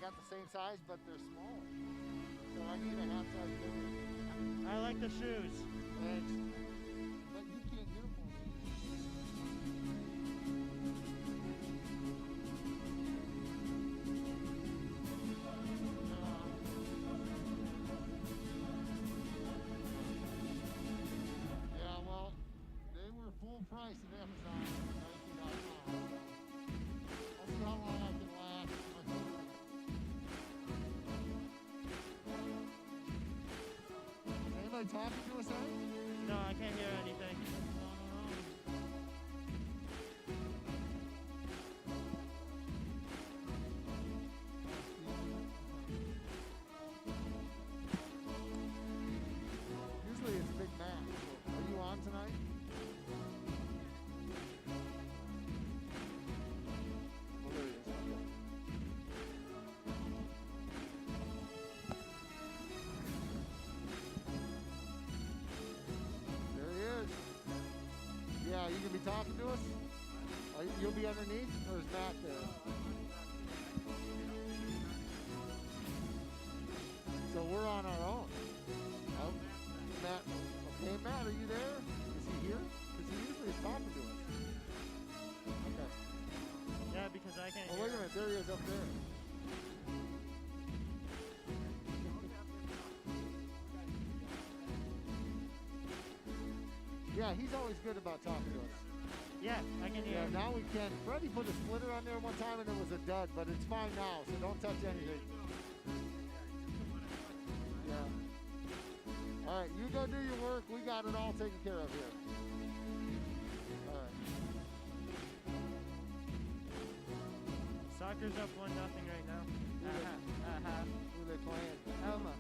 got the same size, but they're smaller. So I need a half size bigger. I like the shoes. Thanks. But you can't get them for me. Yeah, well, they were full price at Amazon. $19.99. I'll see how long I can last. Is anybody talking to us, Ed? No, I can't hear anything. Usually it's Big Mac. Are you on tonight? Oh, there he is. There he is. Yeah, you gonna be talking to us? You'll be underneath, or is Matt there? So we're on our own. Oh, Matt. Okay, Matt, are you there? Is he here? Because he usually is talking to us. Okay. Yeah, because I can't Oh, hear. wait a minute. There he is up there. Yeah, he's always good about talking to us. Yeah, I can hear. Yeah, now we can. Freddie put a splitter on there one time and it was a dud, but it's fine now, so don't touch anything. Yeah. All right, you go do your work. We got it all taken care of here. All right. Soccer's up 1-0 right now. Who are they playing? Elma.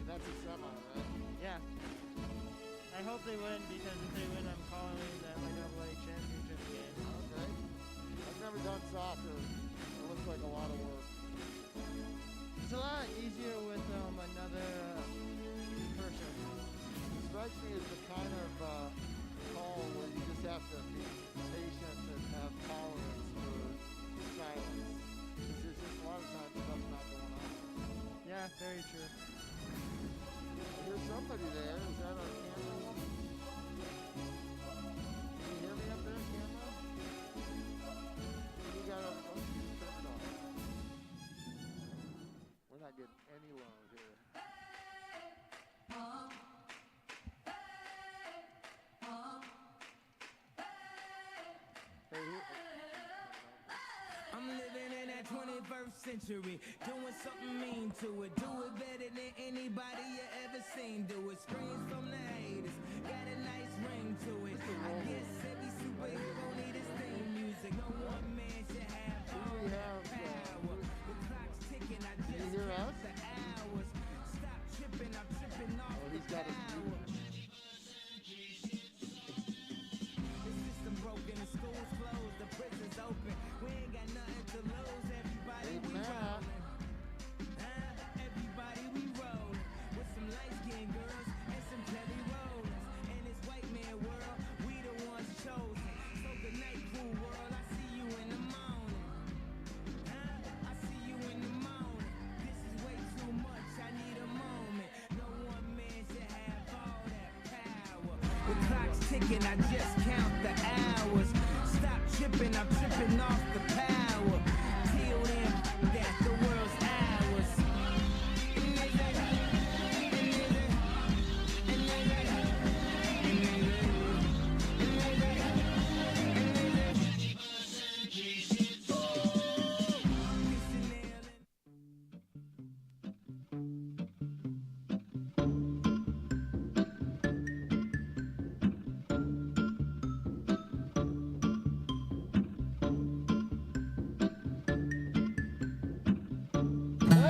That's a semi, right? Yeah. I hope they win because if they win, I'm calling the MIAA championship game. Okay. I've never done soccer. It looks like a lot of work. It's a lot easier with another person. It strikes me as the kind of call where you just have to be patient and have tolerance for silence. Because there's just a lot of times stuff's not going on. Yeah, very true. There's somebody there. Is that our camera woman? Can you hear me up there, camera? You got a... Oh, turn it off. We're not getting any load here. Hey, I'm living in that 21st century, doing something mean to it. Do it better than anybody you ever seen. Do it. Screams from the haters, got a nice ring to it. I guess every superhero need his theme music. No one man should have all that power. The clock's ticking, I just count the hours. Stop tripping, I'm tripping off the power. The system broken, the school's closed, the prison's open. We ain't got nothing to lose. Everybody we rollin'. Everybody we rollin'. With some light-skinned girls and some jelly rollers. In this white man world, we the ones chosen. So good night, cool world. I see you in the morning. I see you in the morning. This is way too much. I need a moment. No one man should have all that power. The clock's ticking. I just count the hours. Stop tripping. I'm tripping off the power. Till then, that the world's ours.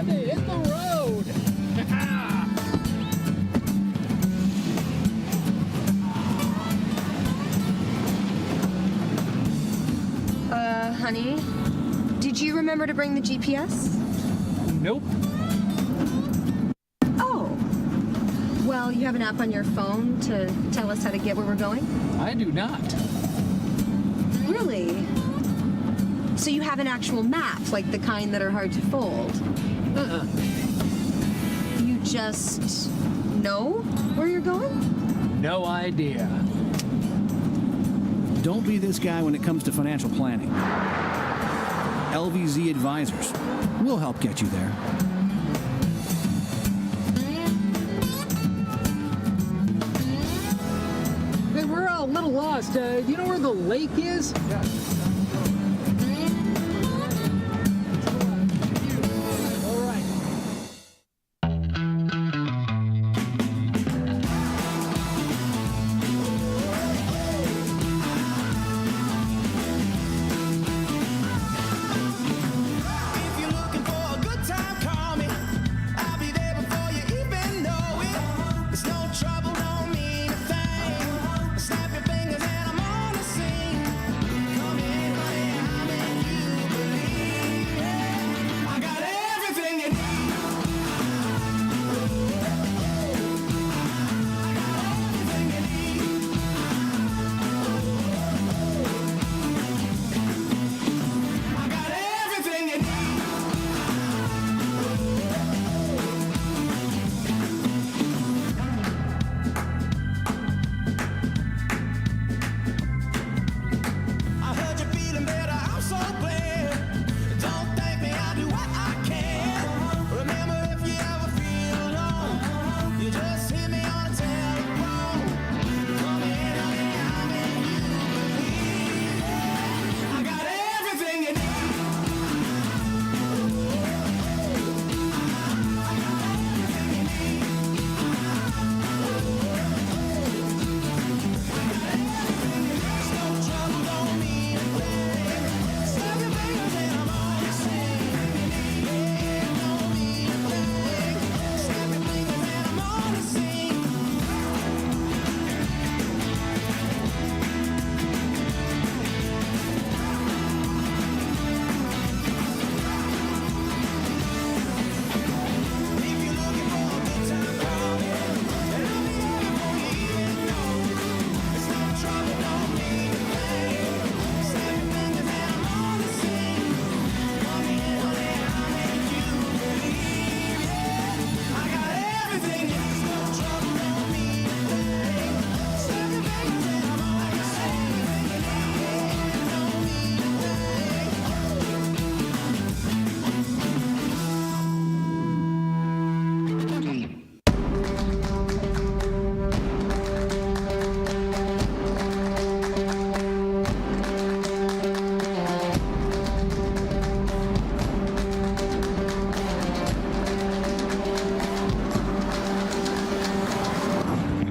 Hit the road! Honey, did you remember to bring the GPS? Nope. Oh. Well, you have an app on your phone to tell us how to get where we're going? I do not. Really? So you have an actual map, like the kind that are hard to fold. You just know where you're going? No idea. Don't be this guy when it comes to financial planning. LVZ Advisors. We'll help get you there. Hey, we're a little lost. Do you know where the lake is? Yeah. All right. If you're looking for a good time, call me. I'll be there before you even know it. There's no trouble, don't mean a thing. Snap your fingers and I'm on the scene. Come in, honey, I'll make you believe it. I got everything you need. I got everything you need. I heard you're feeling better, I'm so glad. Don't thank me, I'll do what I can. Remember, if you ever feel alone, you just hit me on the telephone. Come in, honey, I'll make you believe it. I got everything you need. There's no trouble, don't mean a thing. Snap your fingers and I'm on the scene. Yeah, don't mean a thing. Snap your fingers and I'm on the scene. If you're looking for a good time, call me. And I'll be there before you even know it. There's no trouble, don't mean a thing. Snap your fingers and I'm on the scene. Come in, honey, I'll make you believe it. I got everything. There's no trouble, don't mean a thing. Snap your fingers and I'm on the scene. Yeah, don't mean a thing.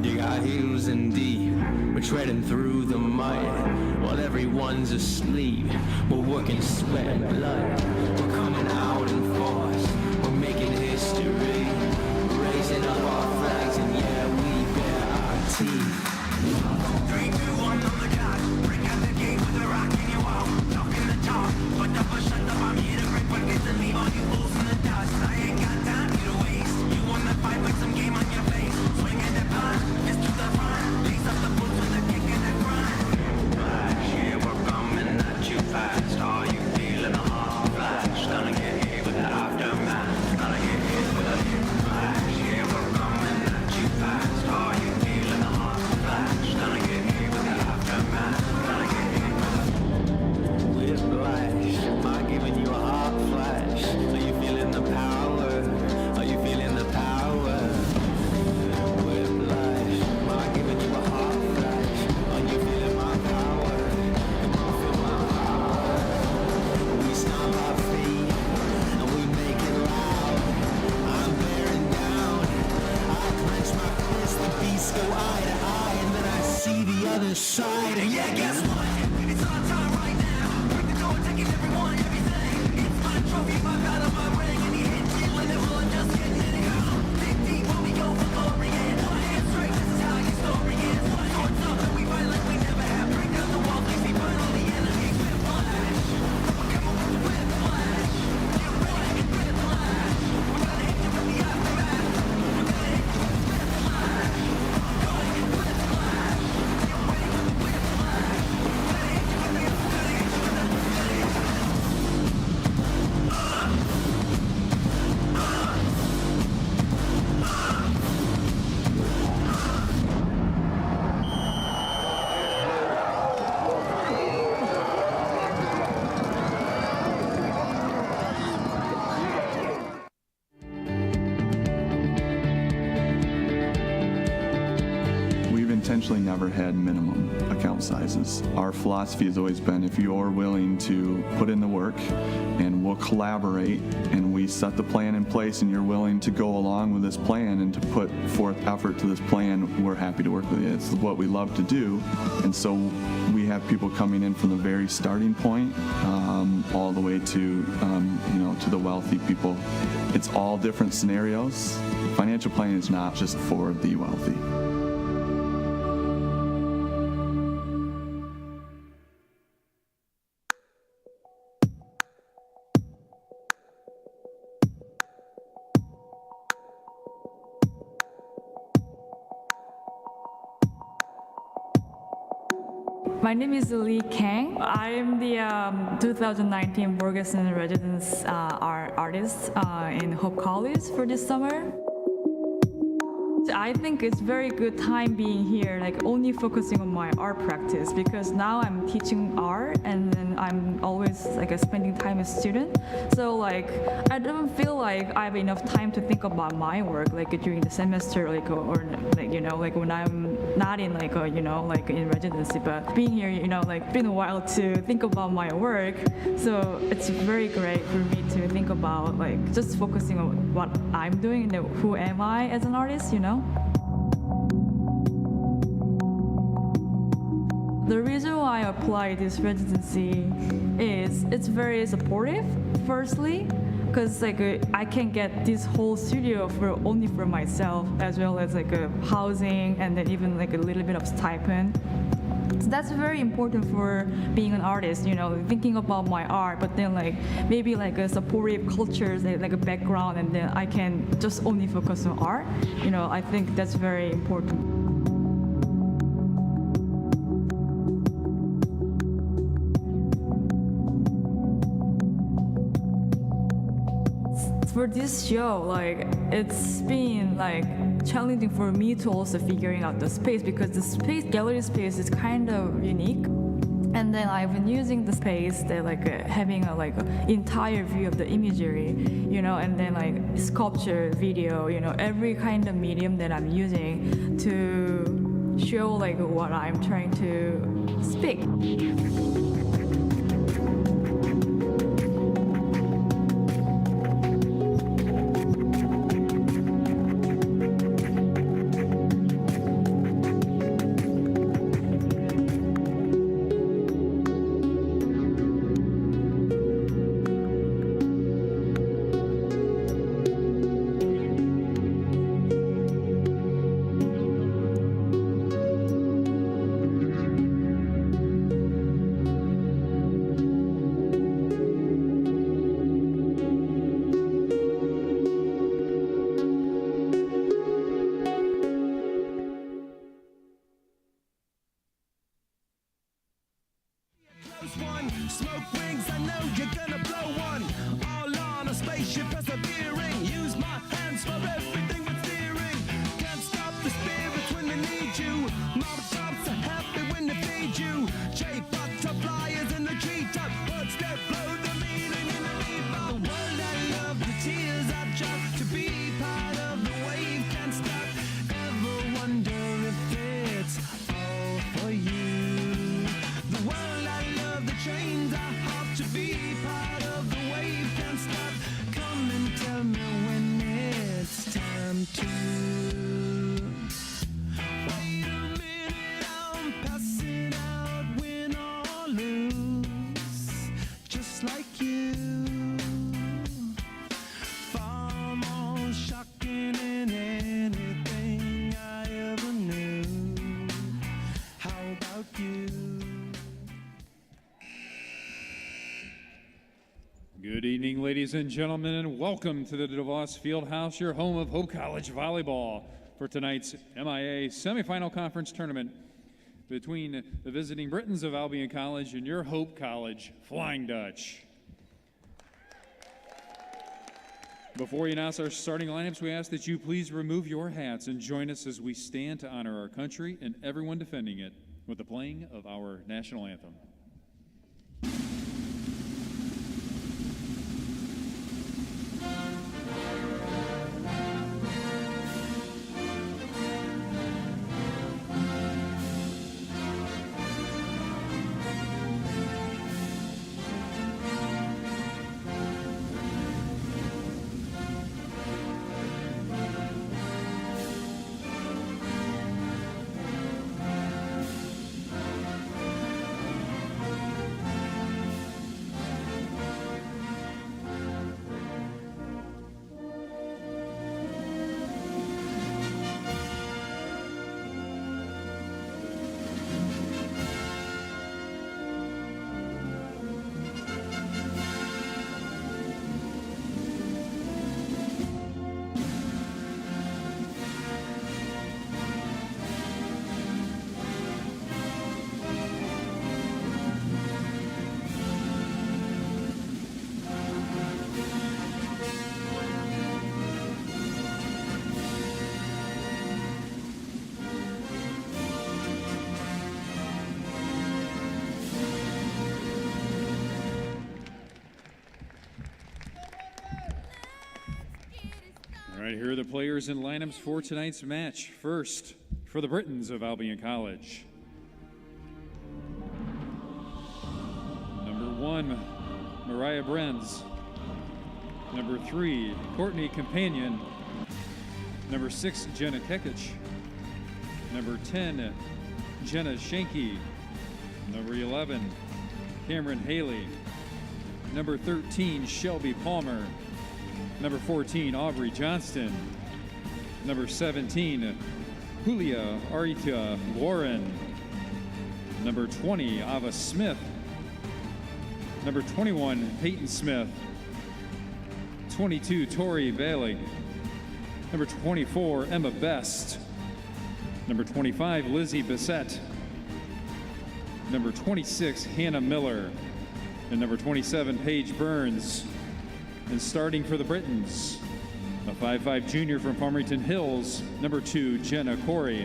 Dig our heels in deep, we're treading through the mud while everyone's asleep. We're working sweat and blood. We're coming out in force. We're making history, raising up our flags, and yeah, we bear our teeth. 3, 2, 1 on the clock. Break out the gate with a rock in your wall. Talking the talk, but up or shut up. I'm here to break records and leave all you fools in the dust. I ain't got time for you to waste. You wanna fight like some game on your face. Swing at the punch, it's to the front. Lace up the boots with a kick in the front. Yeah, we're coming at you fast. Are you feeling the heart? essentially never had minimum account sizes. Our philosophy has always been, if you're willing to put in the work and we'll collaborate and we set the plan in place and you're willing to go along with this plan and to put forth effort to this plan, we're happy to work with you. It's what we love to do. And so we have people coming in from the very starting point all the way to, to the wealthy people. It's all different scenarios. Financial planning is not just for the wealthy. My name is Lee Kang. I am the 2019 Borgeson Residence Artist in Hope College for this summer. I think it's very good time being here, like only focusing on my art practice, because now I'm teaching art and then I'm always like spending time with students. So like I don't feel like I have enough time to think about my work like during the semester, or like when I'm not in in residency. But being here, like been a while to think about my work. So it's very great for me to think about like just focusing on what I'm doing and who am I as an artist, The reason why I applied this residency is it's very supportive, firstly, because I can get this whole studio only for myself, as well as housing and then even a little bit of stipend. So that's very important for being an artist, thinking about my art, but then maybe a supportive cultures, like a background, and then I can just only focus on art. I think that's very important. For this show, it's been challenging for me to also figuring out the space, because the gallery space is kind of unique. And then I've been using the space that having a entire view of the imagery, and then sculpture, video, every kind of medium that I'm using to show what I'm trying to speak. Smoke rings, I know you're gonna blow one. All on a spaceship persevering. Use my hands for everything but steering. Can't stop the spirits when they need you. Mama shops are happy when they feed you. J butterflies in the treetop. Birds that blow the meaning in the leaf. The world I love, the tears I drop. To be part of the wave can't stop. Ever wonder if it's all for you? The world I love, the trains I hop. To be part of the wave can't stop. Come and tell me when it's time to. Wait a minute, I'm passing out, win or lose, just like you. Far more shocking than anything I ever knew. How about you? Good evening, ladies and gentlemen, and welcome to the DeVos Fieldhouse, your home of Hope College volleyball, for tonight's MIAA semifinal conference tournament between the visiting Britons of Albion College and your Hope College Flying Dutch. Before we announce our starting lineups, we ask that you please remove your hats and join us as we stand to honor our country and everyone defending it with the playing of our national anthem. All right, here are the players and lineups for tonight's match. First, for the Britons of Albion College. Number 1, Mariah Brenz. Number 3, Courtney Companion. Number 6, Jenna Kekic. Number 10, Jenna Shanky. Number 11, Cameron Haley. Number 13, Shelby Palmer. Number 14, Aubrey Johnston. Number 17, Julia Arita Warren. Number 20, Ava Smith. Number 21, Peyton Smith. 22, Tori Bailey. Number 24, Emma Best. Number 25, Lizzie Bissett. Number 26, Hannah Miller. And number 27, Paige Burns. And starting for the Britons, a 5'5" junior from Farmington Hills, number 2, Jenna Corey.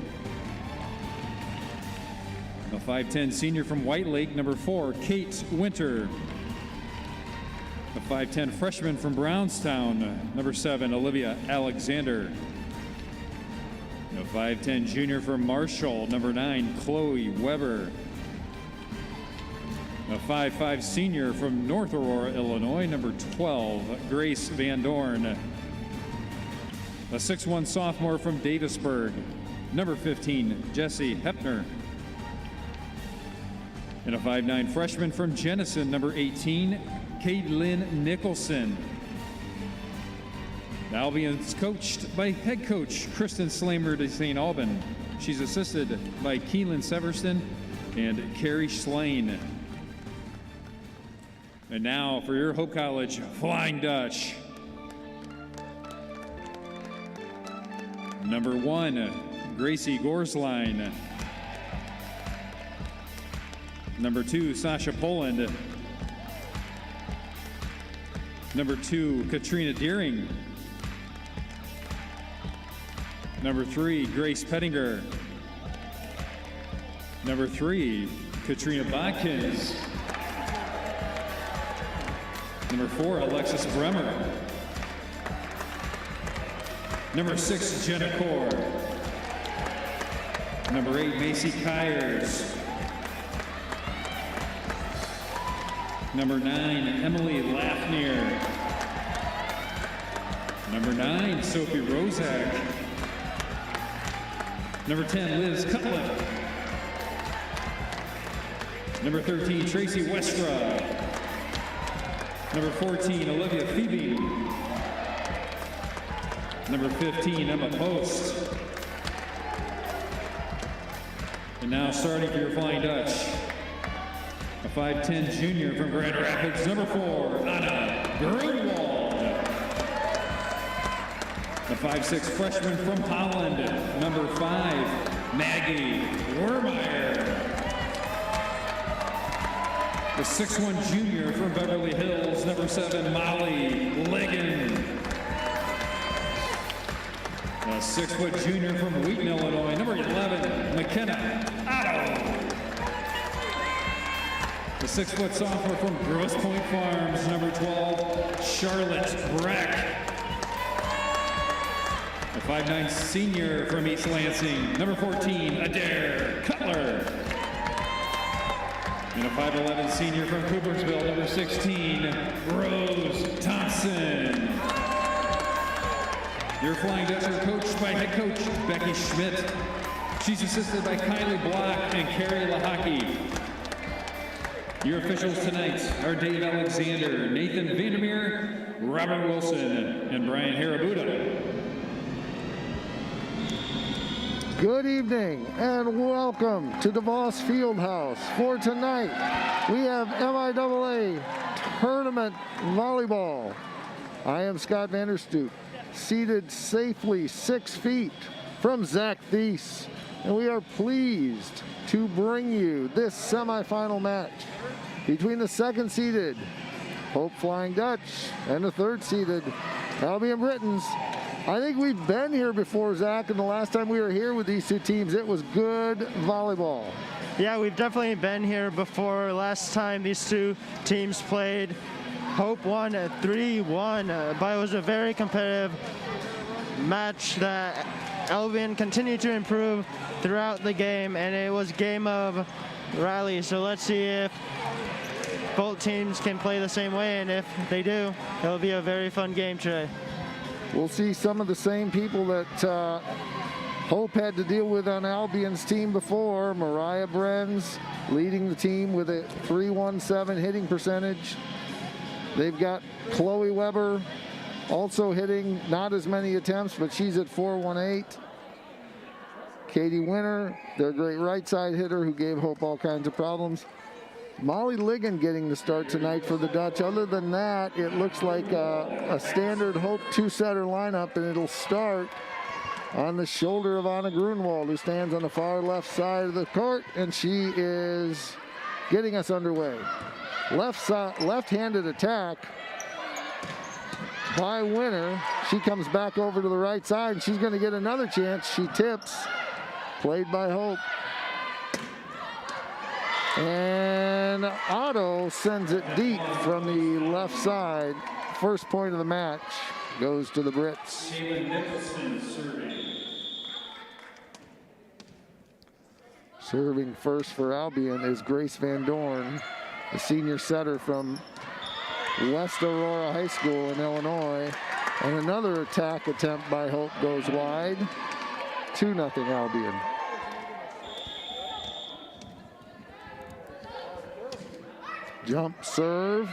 A 5'10" senior from White Lake, number 4, Kate Winter. A 5'10" freshman from Brownstown, number 7, Olivia Alexander. A 5'10" junior from Marshall, number 9, Chloe Weber. A 5'5" senior from North Aurora, Illinois, number 12, Grace Van Dorn. A 6'1" sophomore from Davisburg, number 15, Jessie Hepner. And a 5'9" freshman from Jenison, number 18, Caitlin Nicholson. The Albion's coached by head coach Kristen Slamer de St. Alban. She's assisted by Keelan Severston and Carrie Slane. And now for your Hope College Flying Dutch. Number 1, Gracie Gorsline. Number 2, Sasha Poland. Number 2, Katrina Deering. Number 3, Grace Pettinger. Number 3, Katrina Bodkins. Number 4, Alexis Bremer. Number 6, Jenna Core. Number 8, Macy Kyers. Number 9, Emily Lafnier. Number 9, Sophie Rozak. Number 10, Liz Cutler. Number 13, Tracy Westra. Number 14, Olivia Phoebe. Number 15, Emma Post. And now starting for your Flying Dutch, a 5'10" junior from Grand Rapids, number 4, Anna Greenwald. A 5'6" freshman from Holland, number 5, Maggie Wermeyer. The 6'1" junior from Beverly Hills, number 7, Molly Ligon. A 6' junior from Wheaton, Illinois, number 11, McKenna Otto. The 6' sophomore from Grosse Pointe Farms, number 12, Charlotte Breck. A 5'9" senior from East Lansing, number 14, Adair Cutler. And a 5'11" senior from Coopersville, number 16, Rose Thompson. Your Flying Dutch are coached by head coach Becky Schmidt. She's assisted by Kylie Block and Carrie Lahaki. Your officials tonight are Dave Alexander, Nathan Vandermeer, Robert Wilson, and Brian Harabuda. Good evening and welcome to DeVos Fieldhouse. For tonight, we have MIAA Tournament Volleyball. I am Scott Vanderstoop, seated safely 6 feet from Zach Thies, and we are pleased to bring you this semifinal match between the 2nd-seeded Hope Flying Dutch and the 3rd-seeded Albion Britons. I think we've been here before, Zach, and the last time we were here with these two teams, it was good volleyball. Yeah, we've definitely been here before. Last time these two teams played, Hope won at 3-1, but it was a very competitive match that Albion continued to improve throughout the game, and it was game of rally. So let's see if both teams can play the same way, and if they do, it'll be a very fun game today. We'll see some of the same people that Hope had to deal with on Albion's team before. Mariah Brenz leading the team with a .317 hitting percentage. They've got Chloe Weber also hitting not as many attempts, but she's at .418. Katie Winter, their great right side hitter who gave Hope all kinds of problems. Molly Ligon getting the start tonight for the Dutch. Other than that, it looks like a standard Hope two-setter lineup, and it'll start on the shoulder of Anna Grunwald, who stands on the far left side of the court, and she is getting us underway. Left-handed attack by Winter. She comes back over to the right side, and she's going to get another chance. She tips, played by Hope. And Otto sends it deep from the left side. First point of the match goes to the Brits. Serving first for Albion is Grace Van Dorn, the senior setter from West Aurora High School in Illinois. And another attack attempt by Hope goes wide. 2-0 Albion. Jump serve.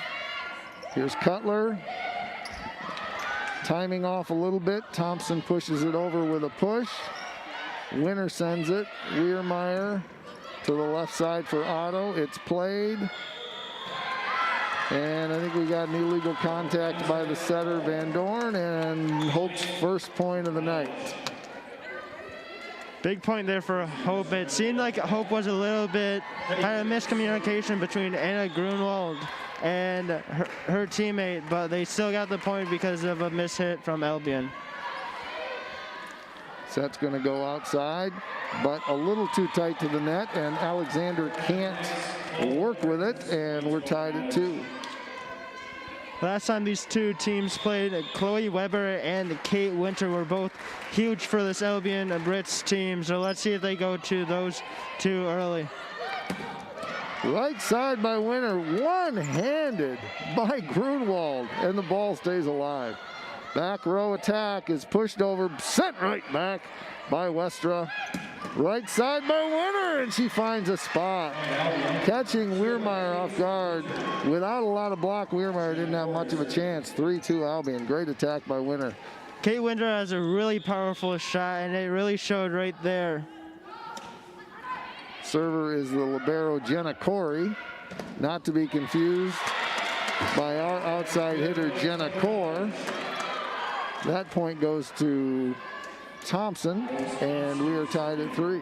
Here's Cutler. Timing off a little bit. Thompson pushes it over with a push. Winner sends it. Weirmeyer to the left side for Otto. It's played. And I think we got an illegal contact by the setter, Van Dorn, and Hope's first point of the night. Big point there for Hope. It seemed like Hope was a little bit kind of miscommunication between Anna Grunwald and her teammate, but they still got the point because of a mishit from Albion. Set's going to go outside, but a little too tight to the net, and Alexander can't work with it, and we're tied at 2. Last time these two teams played, Chloe Weber and Kate Winter were both huge for this Albion Brits team. So let's see if they go to those two early. Right side by Winter, one-handed by Grunwald, and the ball stays alive. Back row attack is pushed over, sent right back by Westra. Right side by Winter, and she finds a spot. Catching Weirmeyer off guard. Without a lot of block, Weirmeyer didn't have much of a chance. 3-2 Albion. Great attack by Winter. Kate Winter has a really powerful shot, and it really showed right there. Server is the libero Jenna Corey, not to be confused by our outside hitter Jenna Core. That point goes to Thompson, and we are tied at 3.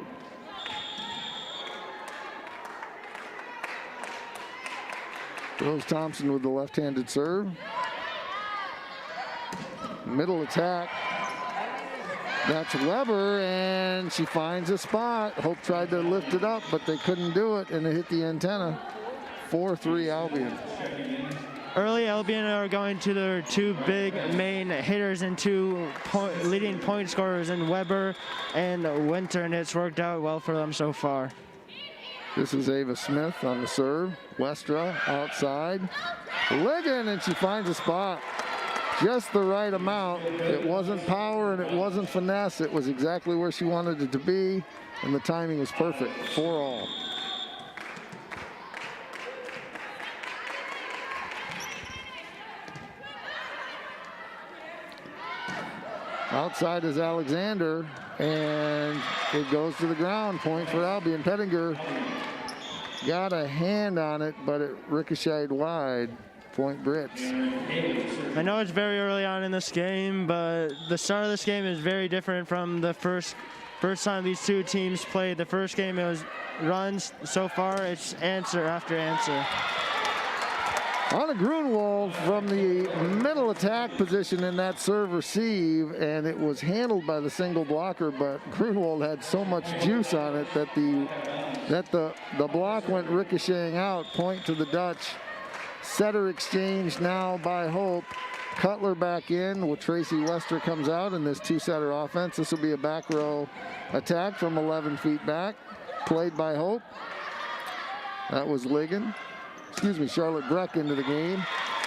Rose Thompson with the left-handed serve. Middle attack. That's Weber, and she finds a spot. Hope tried to lift it up, but they couldn't do it, and it hit the antenna. 4-3 Albion. Early Albion are going to their two big main hitters and two leading point scorers in Weber and Winter, and it's worked out well for them so far. This is Ava Smith on the serve. Westra outside. Ligon, and she finds a spot. Just the right amount. It wasn't power and it wasn't finesse. It was exactly where she wanted it to be, and the timing was perfect. 4-all. Outside is Alexander, and it goes to the ground. Point for Albion. Pettinger got a hand on it, but it ricocheted wide. Point Brits. I know it's very early on in this game, but the start of this game is very different from the first time these two teams played. The first game, it was runs. So far, it's answer after answer. Anna Grunwald from the middle attack position in that serve receive, and it was handled by the single blocker, but Grunwald had so much juice on it that the block went ricocheting out. Point to the Dutch. Setter exchange now by Hope. Cutler back in with Tracy Wester comes out in this two-setter offense. This will be a back row attack from 11 feet back, played by Hope. That was Charlotte Breck into the game.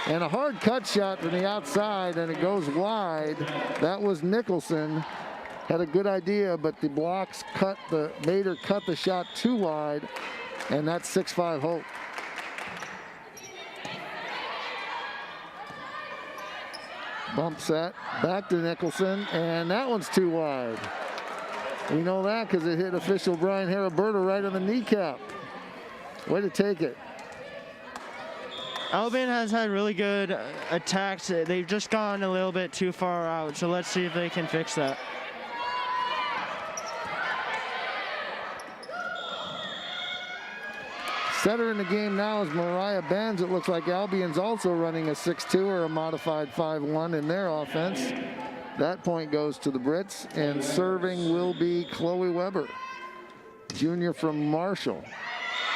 And a hard cut shot from the outside, and it goes wide. That was Nicholson. Had a good idea, but the blocks made her cut the shot too wide, and that's 6-5 Hope. Bump set, back to Nicholson, and that one's too wide. We know that because it hit official Brian Haraberta right on the kneecap. Way to take it. Albion has had really good attacks. They've just gone a little bit too far out, so let's see if they can fix that. Setter in the game now is Mariah Benz. It looks like Albion's also running a 6-2 or a modified 5-1 in their offense. That point goes to the Brits, and serving will be Chloe Weber, junior from Marshall.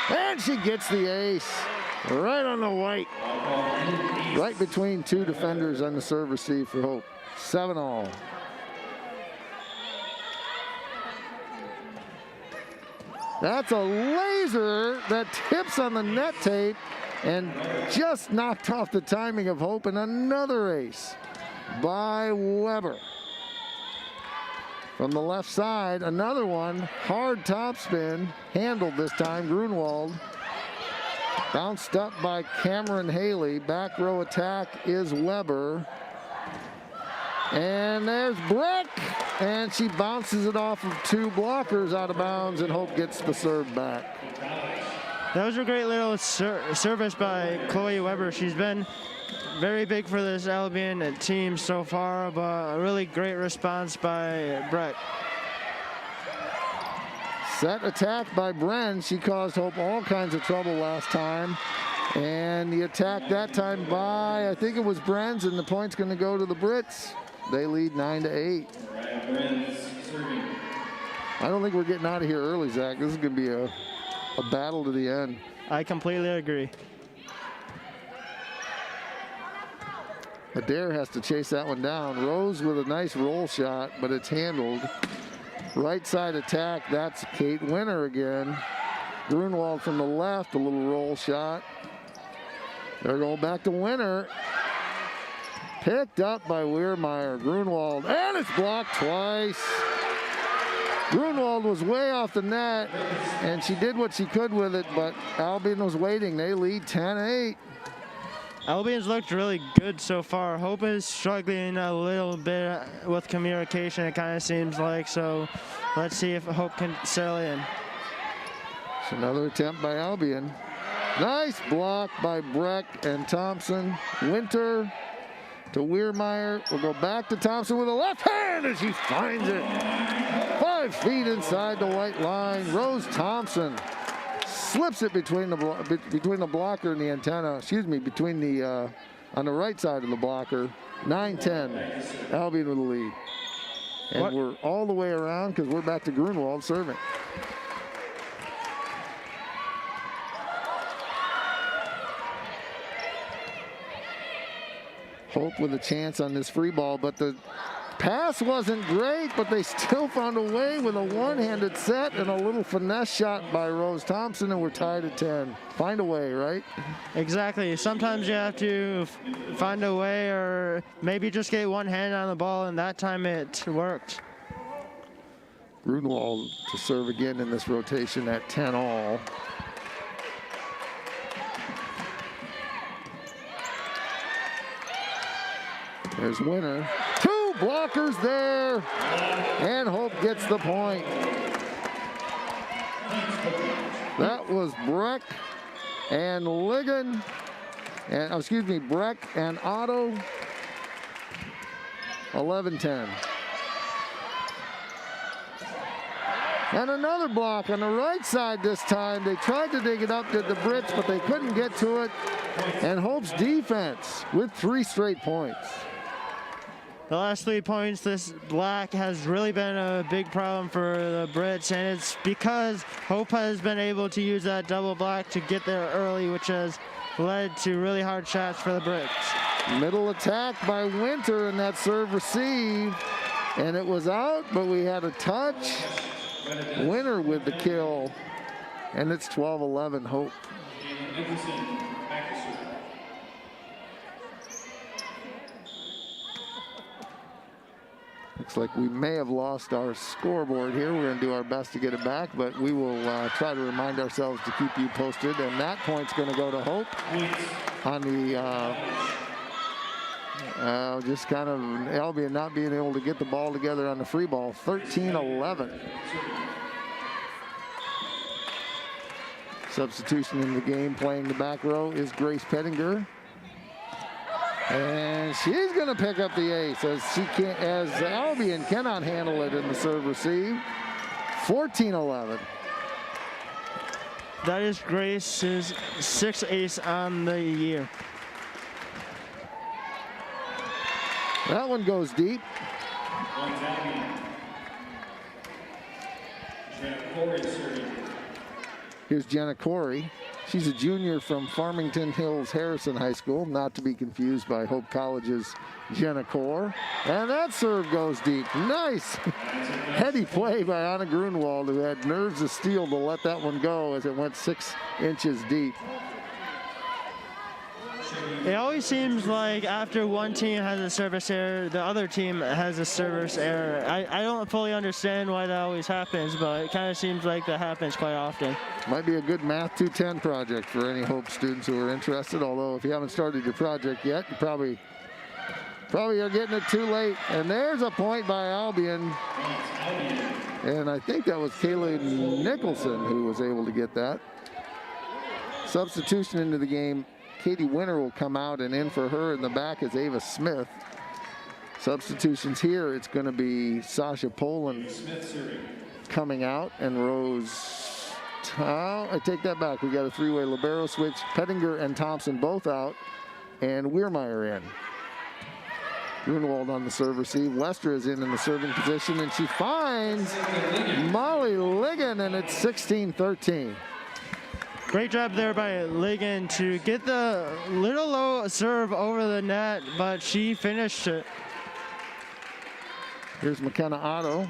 And she gets the ace right on the white. Right between two defenders on the serve receive for Hope. 7-all. That's a laser that tips on the net tape and just knocked off the timing of Hope, and another ace by Weber. From the left side, another one, hard topspin, handled this time, Grunwald. Bounced up by Cameron Haley. Back row attack is Weber. And there's Breck, and she bounces it off of two blockers out of bounds, and Hope gets the serve back. That was a great little service by Chloe Weber. She's been very big for this Albion team so far, but a really great response by Breck. Set attack by Bren. She caused Hope all kinds of trouble last time. And the attack that time by, I think it was Bren's, and the point's going to go to the Brits. They lead 9-8. I don't think we're getting out of here early, Zach. This is going to be a battle to the end. I completely agree. Adair has to chase that one down. Rose with a nice roll shot, but it's handled. Right side attack, that's Kate Winter again. Grunwald from the left, a little roll shot. They're going back to Winter. Picked up by Weirmeyer. Grunwald, and it's blocked twice. Grunwald was way off the net, and she did what she could with it, but Albion was waiting. They lead 10-8. Albion's looked really good so far. Hope is struggling a little bit with communication, it kind of seems like, so let's see if Hope can settle in. It's another attempt by Albion. Nice block by Breck and Thompson. Winter to Weirmeyer. We'll go back to Thompson with a left hand, and she finds it. 5 feet inside the white line. Rose Thompson slips it between the blocker and the antenna. Excuse me, between the on the right side of the blocker. 9-10. Albion with the lead. And we're all the way around because we're back to Grunwald serving. Hope with a chance on this free ball, but the pass wasn't great, but they still found a way with a one-handed set and a little finesse shot by Rose Thompson, and we're tied at 10. Find a way, right? Exactly. Sometimes you have to find a way, or maybe just get one hand on the ball, and that time it worked. Grunwald to serve again in this rotation at 10-all. There's Winter. Two blockers there, and Hope gets the point. That was Breck and Ligon, and excuse me, Breck and Otto. 11-10. And another block on the right side this time. They tried to dig it up to the Brits, but they couldn't get to it. And Hope's defense with 3 straight points. The last 3 points, this black has really been a big problem for the Brits, and it's because Hope has been able to use that double black to get there early, which has led to really hard shots for the Brits. Middle attack by Winter, and that serve receive. And it was out, but we had a touch. Winter with the kill. And it's 12-11 Hope. Looks like we may have lost our scoreboard here. We're going to do our best to get it back, but we will try to remind ourselves to keep you posted. And that point's going to go to Hope on the just kind of Albion not being able to get the ball together on the free ball. 13-11. Substitution in the game, playing the back row, is Grace Pettinger. And she's going to pick up the ace as Albion cannot handle it in the serve receive. 14-11. That is Grace's 6th ace on the year. That one goes deep. Here's Jenna Corey. She's a junior from Farmington Hills Harrison High School, not to be confused by Hope College's Jenna Core. And that serve goes deep. Nice heady play by Anna Grunwald, who had nerves of steel to let that one go as it went 6 inches deep. It always seems like after one team has a service error, the other team has a service error. I don't fully understand why that always happens, but it kind of seems like that happens quite often. Might be a good Math 210 project for any Hope students who are interested, although if you haven't started your project yet, you probably are getting it too late. And there's a point by Albion. And I think that was Kaylee Nicholson who was able to get that. Substitution into the game. Katie Winter will come out, and in for her in the back is Ava Smith. Substitutions here, it's going to be Sasha Poland coming out, and Rose, I take that back. We got a three-way libero switch. Pettinger and Thompson both out, and Weirmeyer in. Grunwald on the serve receive. Lester is in the serving position, and she finds Molly Ligon, and it's 16-13. Great job there by Ligon to get the little low serve over the net, but she finished it. Here's McKenna Otto.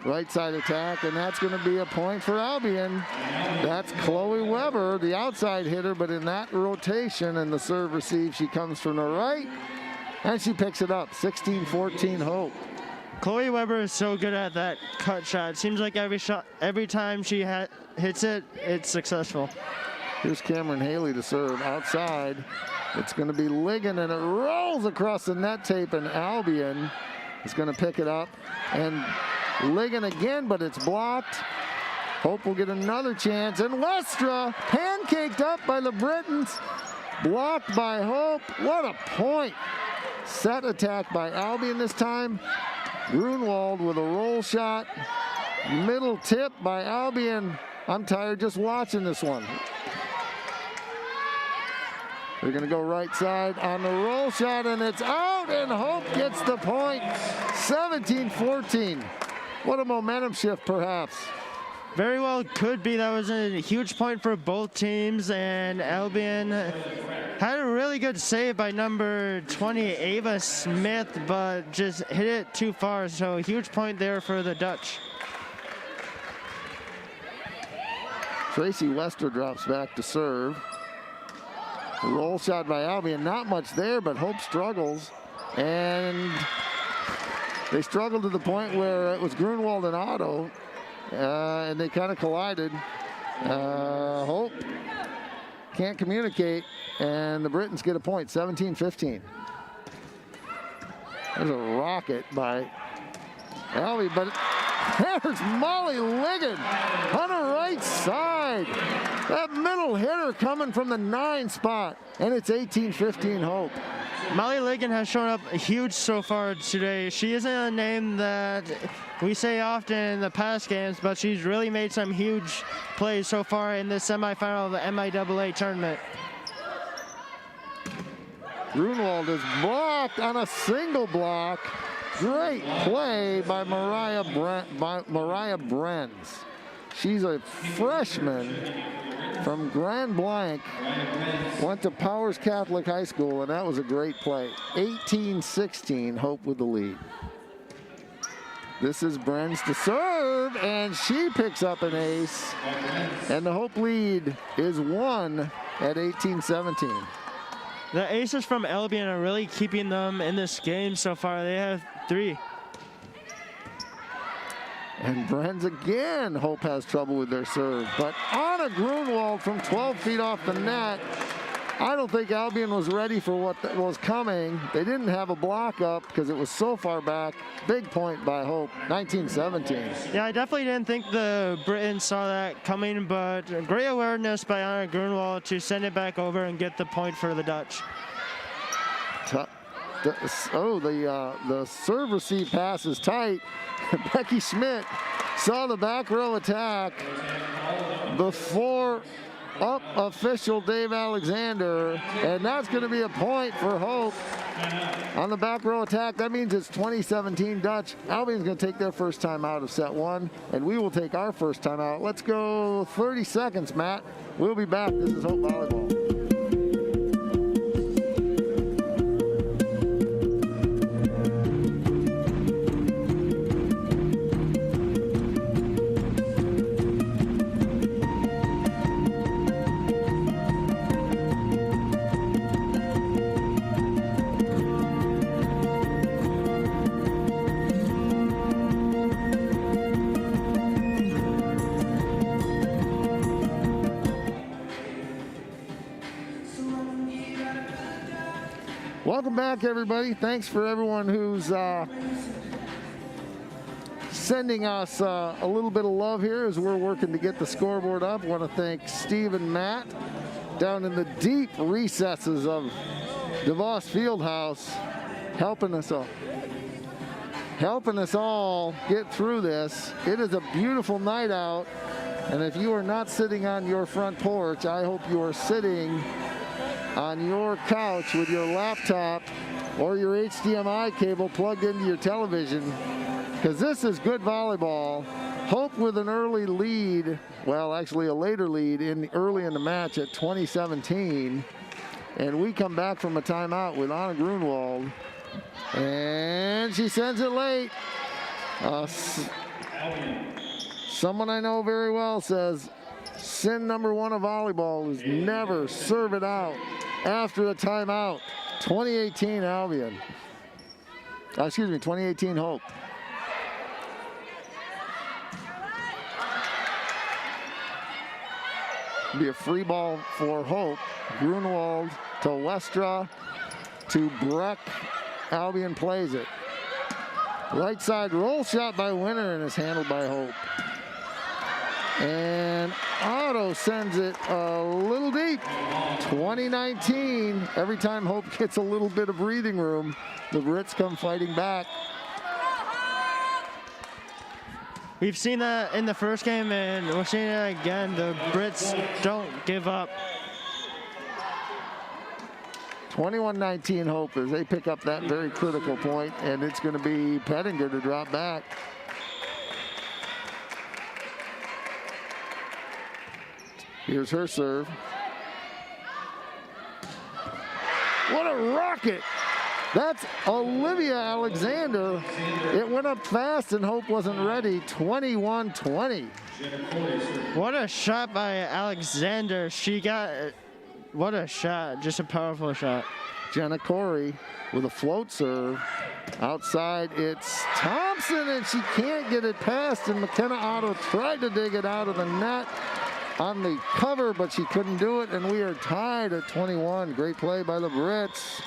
Right side attack, and that's going to be a point for Albion. That's Chloe Weber, the outside hitter, but in that rotation and the serve receive, she comes from the right, and she picks it up. 16-14 Hope. Chloe Weber is so good at that cut shot. It seems like every time she hits it, it's successful. Here's Cameron Haley to serve outside. It's going to be Ligon, and it rolls across the net tape, and Albion is going to pick it up. And Ligon again, but it's blocked. Hope will get another chance, and Westra pancaked up by the Britons. Blocked by Hope. What a point. Set attack by Albion this time. Grunwald with a roll shot. Middle tip by Albion. I'm tired just watching this one. They're going to go right side on the roll shot, and it's out, and Hope gets the point. 17-14. What a momentum shift, perhaps. Very well could be. That was a huge point for both teams, and Albion had a really good save by number 20, Ava Smith, but just hit it too far, so a huge point there for the Dutch. Tracy Wester drops back to serve. A roll shot by Albion, not much there, but Hope struggles, and they struggled to the point where it was Grunwald and Otto, and they kind of collided. Hope can't communicate, and the Britons get a point, 17-15. There's a rocket by Albion, but there's Molly Ligon on the right side. That middle hitter coming from the 9 spot, and it's 18-15 Hope. Molly Ligon has shown up huge so far today. She isn't a name that we say often in the past games, but she's really made some huge plays so far in the semifinal of the MIAA tournament. Grunwald is blocked on a single block. Great play by Mariah Brenz. She's a freshman from Grand Blanc. Went to Powers Catholic High School, and that was a great play. 18-16, Hope with the lead. This is Brenz to serve, and she picks up an ace. And the Hope lead is 1 at 18-17. The aces from Albion are really keeping them in this game so far. They have 3. And Brenz again, Hope has trouble with their serve. But Anna Grunwald from 12 feet off the net. I don't think Albion was ready for what was coming. They didn't have a block up because it was so far back. Big point by Hope, 19-17. Yeah, I definitely didn't think the Britons saw that coming, but great awareness by Anna Grunwald to send it back over and get the point for the Dutch. The serve receive pass is tight. Becky Schmidt saw the back row attack before up official Dave Alexander, and that's going to be a point for Hope on the back row attack. That means it's 2017 Dutch. Albion's going to take their first time out of set 1, and we will take our first time out. Let's go 30 seconds, Matt. We'll be back. This is Hope Volleyball. Welcome back, everybody. Thanks for everyone who's sending us a little bit of love here as we're working to get the scoreboard up. I want to thank Steve and Matt down in the deep recesses of DeVos Fieldhouse helping us all get through this. It is a beautiful night out, and if you are not sitting on your front porch, I hope you are sitting on your couch with your laptop or your HDMI cable plugged into your television, because this is good volleyball. Hope with an early lead, well, actually a later lead early in the match at 20-17, and we come back from a timeout with Anna Grunwald, and she sends it late. Someone I know very well says sin number 1 of volleyball is never serve it out after a timeout. 2018 Albion. 2018 Hope. Be a free ball for Hope. Grunwald to Westra to Breck. Albion plays it. Right side roll shot by Winter, and it's handled by Hope. And Otto sends it a little deep. 2019. Every time Hope gets a little bit of breathing room, the Brits come fighting back. We've seen that in the first game, and we're seeing it again. The Brits don't give up. 21-19 Hope as they pick up that very critical point, and it's going to be Pettinger to drop back. Here's her serve. What a rocket! That's Olivia Alexander. It went up fast and Hope wasn't ready. 21-20. What a shot by Alexander. What a shot. Just a powerful shot. Jenna Corey with a float serve. Outside, it's Thompson, and she can't get it past, and McKenna Otto tried to dig it out of the net on the cover, but she couldn't do it, and we are tied at 21. Great play by the Brits.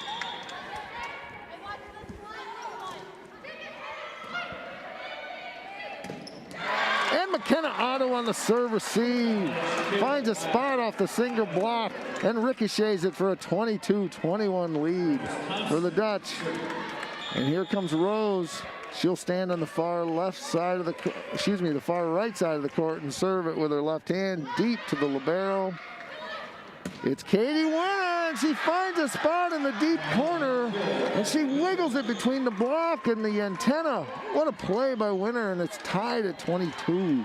And McKenna Otto on the serve receive. Finds a spot off the single block and ricochets it for a 22-21 lead for the Dutch. And here comes Rose. She'll stand on the far left side of the far right side of the court and serve it with her left hand deep to the libero. It's Katie Winter, and she finds a spot in the deep corner, and she wiggles it between the block and the antenna. What a play by Winter, and it's tied at 22.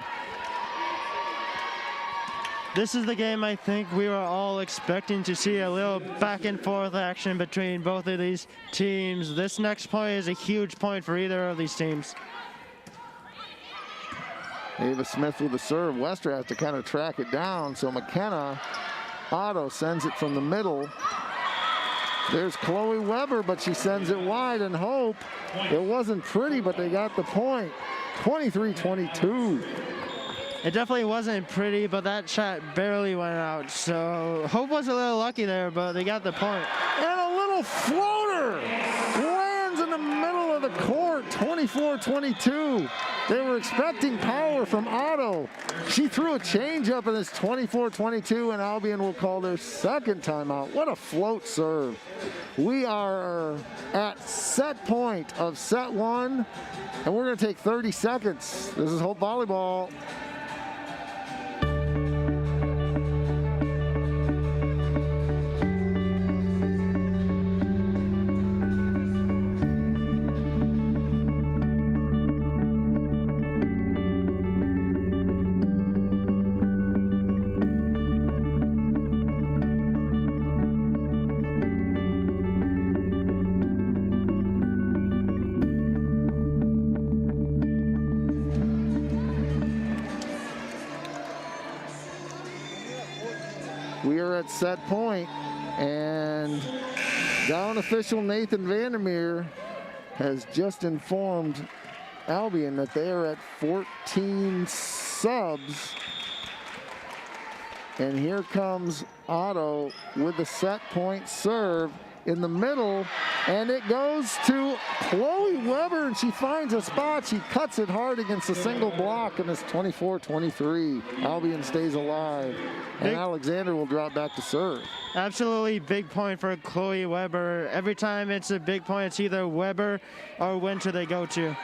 This is the game I think we were all expecting to see, a little back and forth action between both of these teams. This next point is a huge point for either of these teams. Ava Smith with the serve. Wester has to kind of track it down, so McKenna Otto sends it from the middle. There's Chloe Weber, but she sends it wide, and Hope. It wasn't pretty, but they got the point. 23-22. It definitely wasn't pretty, but that shot barely went out. So Hope was a little lucky there, but they got the point. And a little floater lands in the middle of the court. 24-22. They were expecting power from Otto. She threw a changeup, and it's 24-22, and Albion will call their second timeout. What a float serve. We are at set point of set one, and we're going to take 30 seconds. This is Hope Volleyball. We are at set point, and down official Nathan Vandermeer has just informed Albion that they are at 14 subs. And here comes Otto with the set point serve in the middle, and it goes to Chloe Weber, and she finds a spot. She cuts it hard against a single block, and it's 24-23. Albion stays alive, and Alexander will drop back to serve. Absolutely big point for Chloe Weber. Every time it's a big point, it's either Weber or Winter they go to.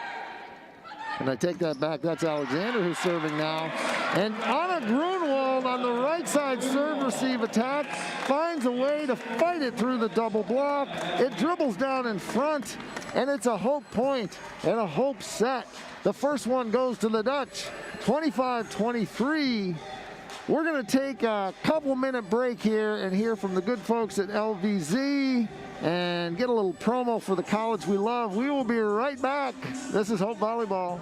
And I take that back. That's Alexander who's serving now. And Anna Grunwald on the right side serve receive attack finds a way to fight it through the double block. It dribbles down in front, and it's a Hope point and a Hope set. The first one goes to the Dutch, 25-23. We're going to take a couple-minute break here and hear from the good folks at LVZ and get a little promo for the college we love. We will be right back. This is Hope Volleyball.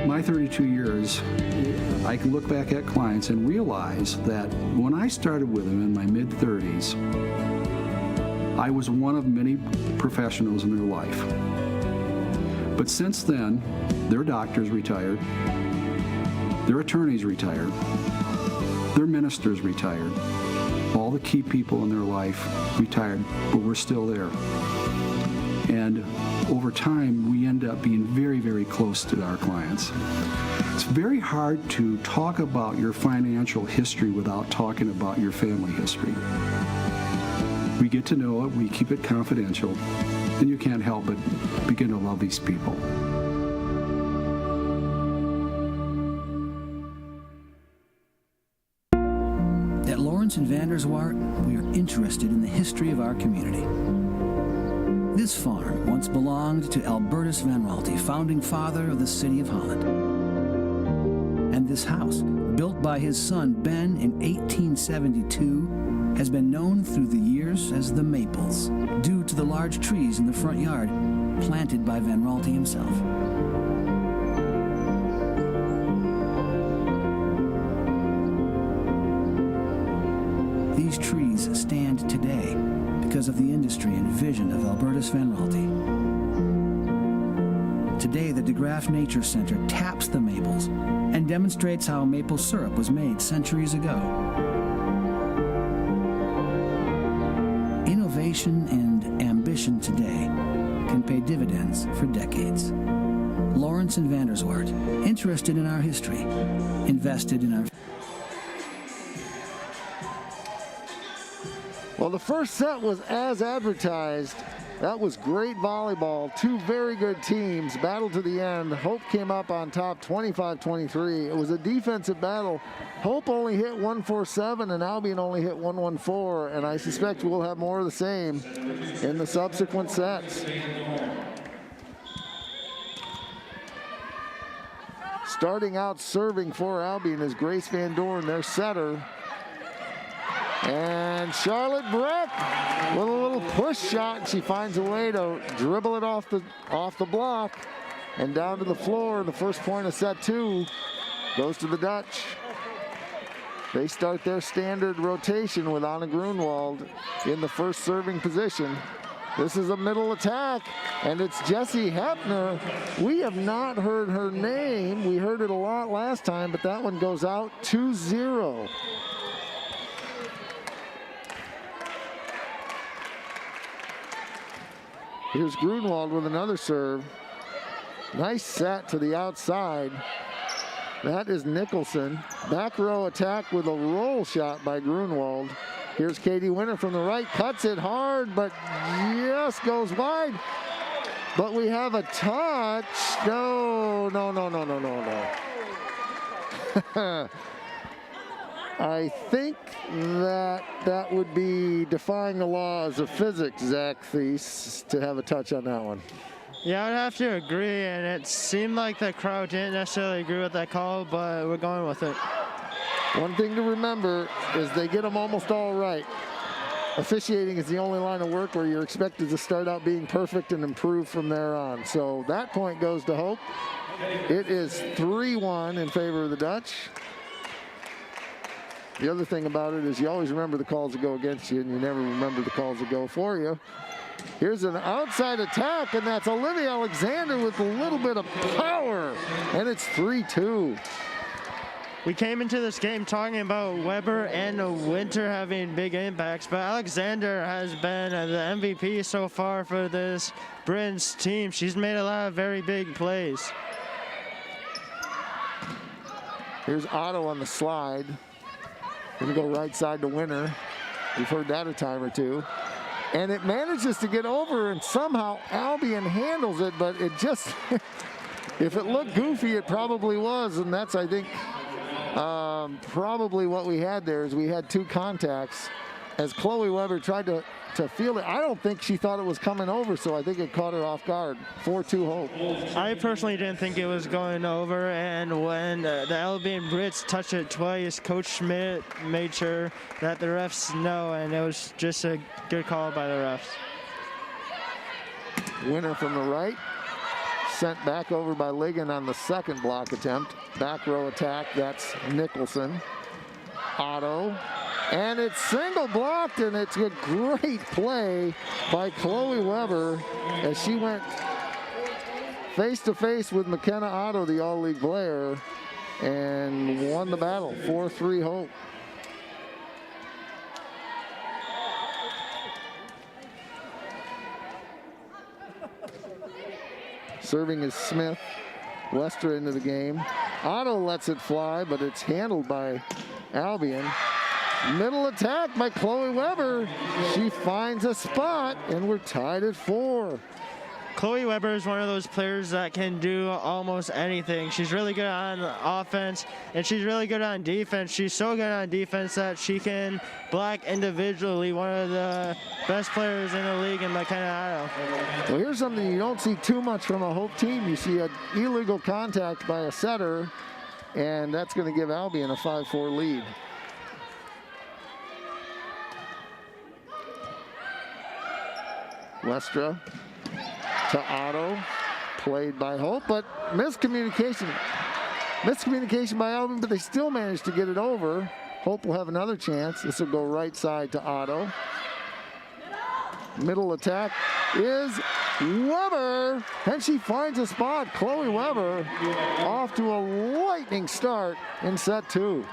My 32 years, I can look back at clients and realize that when I started with them in my mid-30s, I was one of many professionals in their life. But since then, their doctors retired, their attorneys retired, their ministers retired, all the key people in their life retired, but we're still there. And over time, we end up being very, very close to our clients. It's very hard to talk about your financial history without talking about your family history. We get to know it, we keep it confidential, and you can't help but begin to love these people. At Lawrence and Vanderswart, we are interested in the history of our community. This farm once belonged to Albertus Van Raalte, founding father of the city of Holland. And this house, built by his son Ben in 1872, has been known through the years as the Maples, due to the large trees in the front yard planted by Van Raalte himself. These trees stand today because of the industry and vision of Albertus Van Raalte. Today, the DeGraff Nature Center taps the maples and demonstrates how maple syrup was made centuries ago. Innovation and ambition today can pay dividends for decades. Lawrence and Vanderswart, interested in our history, invested in our... Well, the first set was as advertised. That was great volleyball. Two very good teams battled to the end. Hope came up on top 25-23. It was a defensive battle. Hope only hit 147 and Albion only hit 114, and I suspect we'll have more of the same in the subsequent sets. Starting out serving for Albion is Grace Van Doorn, their setter. And Charlotte Breck with a little push shot. She finds a way to dribble it off the block and down to the floor. The first point of set 2 goes to the Dutch. They start their standard rotation with Anna Grunwald in the first serving position. This is a middle attack, and it's Jessie Hepner. We have not heard her name. We heard it a lot last time, but that one goes out 2-0. Here's Grunwald with another serve. Nice set to the outside. That is Nicholson. Back row attack with a roll shot by Grunwald. Here's Katie Winter from the right, cuts it hard, but yes, goes wide. But we have a touch. No. I think that would be defying the laws of physics, Zach Thies, to have a touch on that one. Yeah, I would have to agree, and it seemed like the crowd didn't necessarily agree with that call, but we're going with it. One thing to remember is they get them almost all right. Officiating is the only line of work where you're expected to start out being perfect and improve from there on. So that point goes to Hope. It is 3-1 in favor of the Dutch. The other thing about it is you always remember the calls that go against you, and you never remember the calls that go for you. Here's an outside attack, and that's Olivia Alexander with a little bit of power, and it's 3-2. We came into this game talking about Weber and Winter having big impacts, but Alexander has been the MVP so far for this Britain's team. She's made a lot of very big plays. Here's Otto on the slide. Gonna go right side to Winter. We've heard that a time or two. And it manages to get over, and somehow Albion handles it, but it just, if it looked goofy, it probably was, and that's, I think, probably what we had there is we had two contacts. As Chloe Weber tried to field it, I don't think she thought it was coming over, so I think it caught her off guard. 4-2 Hope. I personally didn't think it was going over, and when the Albion Brits touched it twice, Coach Schmidt made sure that the refs know, and it was just a good call by the refs. Winner from the right. Sent back over by Ligon on the second block attempt. Back row attack, that's Nicholson. Otto. And it's single blocked, and it's a great play by Chloe Weber as she went face-to-face with McKenna Otto, the all-league player, and won the battle, 4-3 Hope. Serving is Smith. Westra into the game. Otto lets it fly, but it's handled by Albion. Middle attack by Chloe Weber. She finds a spot, and we're tied at 4. Chloe Weber is one of those players that can do almost anything. She's really good on offense, and she's really good on defense. She's so good on defense that she can block individually one of the best players in the league in McKenna Otto. Well, here's something you don't see too much from a Hope team. You see an illegal contact by a setter, and that's going to give Albion a 5-4 lead. Westra to Otto, played by Hope, but miscommunication by Albion, but they still managed to get it over. Hope will have another chance. This will go right side to Otto. Middle attack is Weber, and she finds a spot. Chloe Weber off to a lightning start in set 2.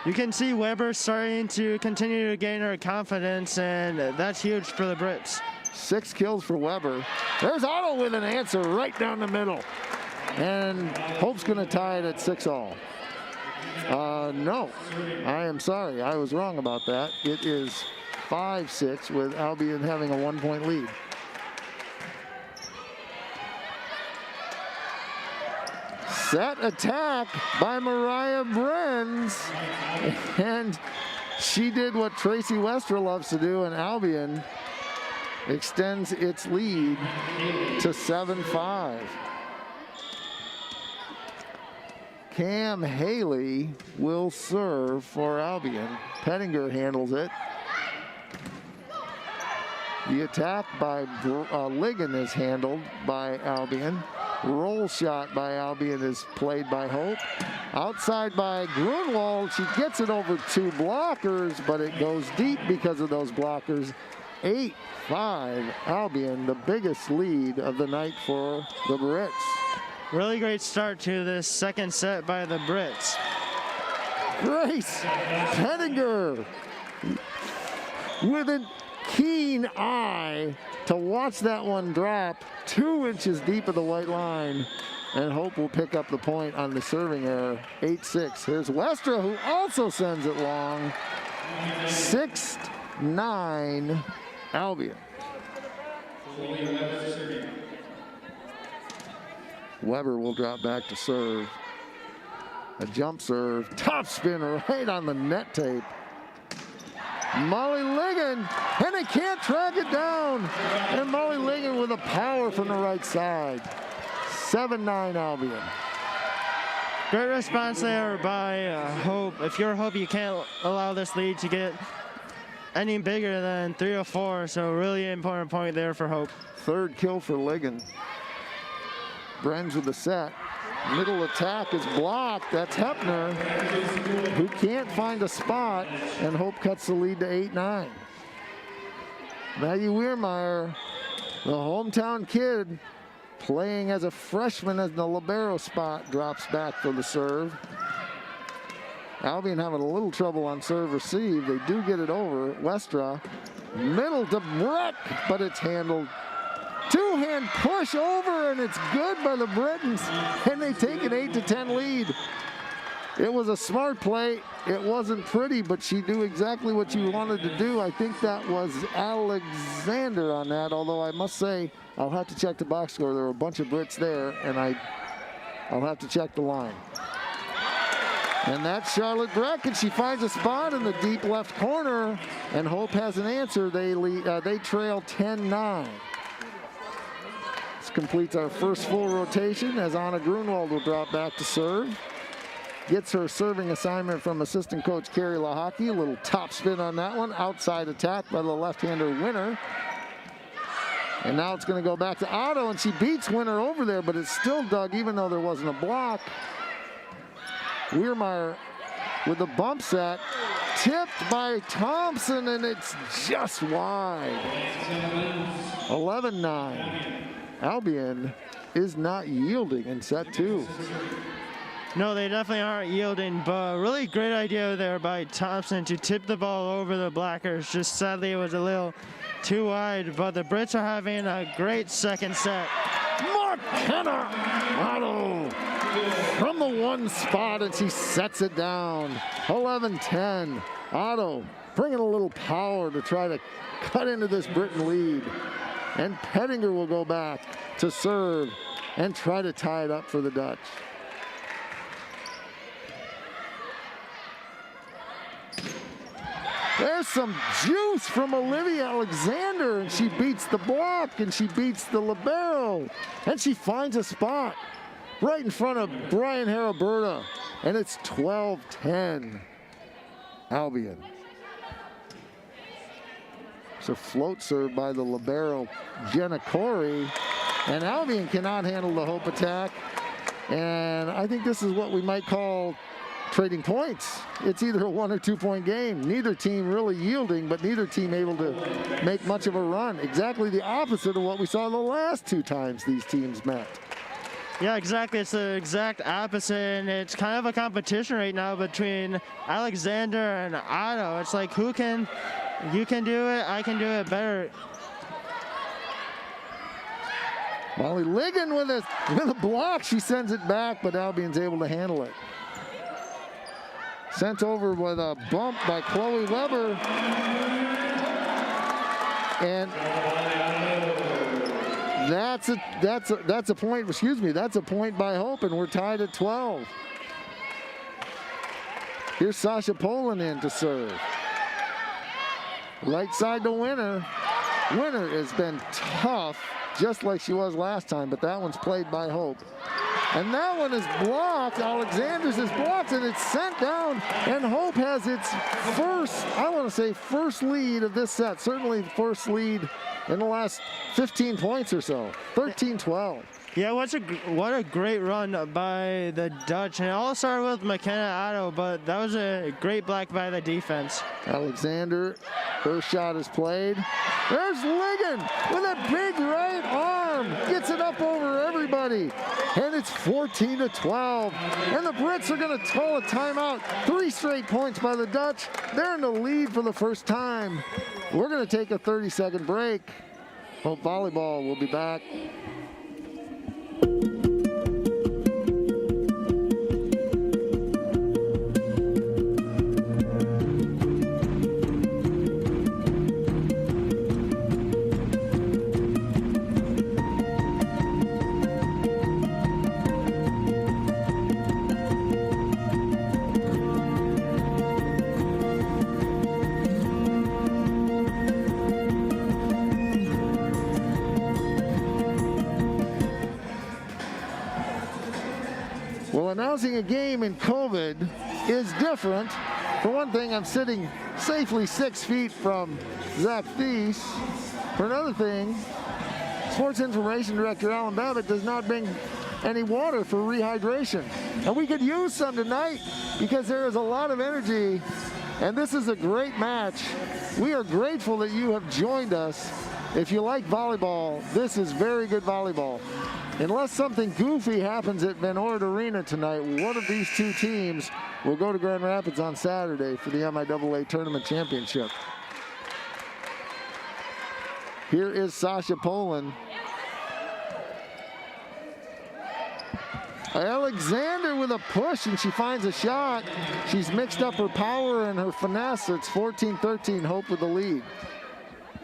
You can see Weber starting to continue to gain her confidence, and that's huge for the Brits. 6 kills for Weber. There's Otto with an answer right down the middle. And Hope's going to tie it at 6-all. No, I am sorry. I was wrong about that. It is 5-6 with Albion having a 1-point lead. Set attack by Mariah Brenz. And she did what Tracy Westra loves to do, and Albion extends its lead to 7-5. Cam Haley will serve for Albion. Pettinger handles it. The attack by Ligon is handled by Albion. Roll shot by Albion is played by Hope. Outside by Grunwald. She gets it over 2 blockers, but it goes deep because of those blockers. 8-5 Albion, the biggest lead of the night for the Brits. Really great start to this second set by the Brits. Grace Pettinger with a keen eye to watch that one drop 2 inches deep of the white line, and Hope will pick up the point on the serving error. 8-6. Here's Westra, who also sends it long. 6-9 Albion. Weber will drop back to serve. A jump serve, top spin right on the net tape. Molly Ligon, and they can't track it down. And Molly Ligon with a power from the right side. 7-9 Albion. Great response there by Hope. If you're Hope, you can't allow this lead to get any bigger than 3 or 4, so really important point there for Hope. 3rd kill for Ligon. Brenz with the set. Middle attack is blocked. That's Hepner, who can't find a spot, and Hope cuts the lead to 8-9. Maggie Weirmeyer, the hometown kid, playing as a freshman as the libero spot, drops back for the serve. Albion having a little trouble on serve receive. They do get it over. Westra, middle to Breck, but it's handled. 2-hand push over, and it's good by the Britons, and they take an 8-10 lead. It was a smart play. It wasn't pretty, but she knew exactly what she wanted to do. I think that was Alexander on that, although I must say, I'll have to check the box score. There were a bunch of Brits there, and I'll have to check the line. And that's Charlotte Breck, and she finds a spot in the deep left corner, and Hope has an answer. They trail 10-9. This completes our first full rotation as Anna Grunwald will drop back to serve. Gets her serving assignment from assistant coach Carrie Lahaki. A little top spin on that one. Outside attack by the left-hander Winner. And now it's going to go back to Otto, and she beats Winner over there, but it's still dug even though there wasn't a block. Weirmeyer with the bump set. Tipped by Thompson, and it's just wide. 11-9. Albion is not yielding in set 2. No, they definitely aren't yielding, but really great idea there by Thompson to tip the ball over the blockers. Just sadly, it was a little too wide, but the Brits are having a great second set. McKenna Otto from the one spot, and she sets it down. 11-10. Otto bringing a little power to try to cut into this Britain lead. And Pettinger will go back to serve and try to tie it up for the Dutch. There's some juice from Olivia Alexander, and she beats the block, and she beats the libero, and she finds a spot right in front of Brian Haraberta, and it's 12-10 Albion. It's a float serve by the libero Jenna Corey, and Albion cannot handle the Hope attack. And I think this is what we might call trading points. It's either a 1 or 2 point game. Neither team really yielding, but neither team able to make much of a run. Exactly the opposite of what we saw the last 2 times these teams met. Yeah, exactly. It's the exact opposite, and it's kind of a competition right now between Alexander and Otto. It's like, you can do it, I can do it better. Molly Ligon with a block. She sends it back, but Albion's able to handle it. Sent over with a bump by Chloe Weber. And that's a point, excuse me, that's a point by Hope, and we're tied at 12. Here's Sasha Poland in to serve. Right side to Winner. Winner has been tough, just like she was last time, but that one's played by Hope. And that one is blocked. Alexander's is blocked, and it's sent down. And Hope has its first lead of this set. Certainly first lead in the last 15 points or so. 13-12. Yeah, what a great run by the Dutch. And it all started with McKenna Otto, but that was a great block by the defense. Alexander, her shot is played. There's Ligon with a big right arm. Gets it up over everybody. And it's 14-12. And the Brits are going to call a timeout. 3 straight points by the Dutch. They're in the lead for the first time. We're going to take a 30-second break. Hope Volleyball will be back. Announcing a game in COVID is different. For one thing, I'm sitting safely 6 feet from Zach Thies. For another thing, Sports Information Director Alan Babbitt does not bring any water for rehydration. And we could use some tonight because there is a lot of energy, and this is a great match. We are grateful that you have joined us. If you like volleyball, this is very good volleyball. Unless something goofy happens at Van Ord Arena tonight, one of these 2 teams will go to Grand Rapids on Saturday for the MIAA Tournament Championship. Here is Sasha Poland. Alexander with a push, and she finds a shot. She's mixed up her power and her finesse. It's 14-13, Hope with the lead.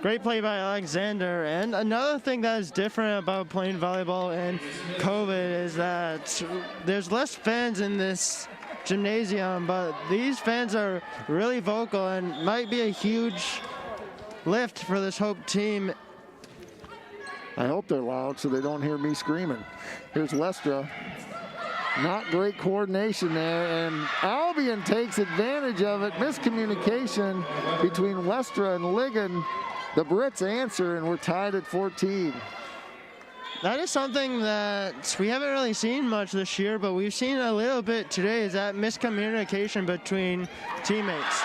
Great play by Alexander. And another thing that is different about playing volleyball in COVID is that there's less fans in this gymnasium, but these fans are really vocal and might be a huge lift for this Hope team. I hope they're loud so they don't hear me screaming. Here's Westra. Not great coordination there, and Albion takes advantage of it. Miscommunication between Westra and Ligon. The Brits answer, and we're tied at 14. That is something that we haven't really seen much this year, but we've seen a little bit today, is that miscommunication between teammates.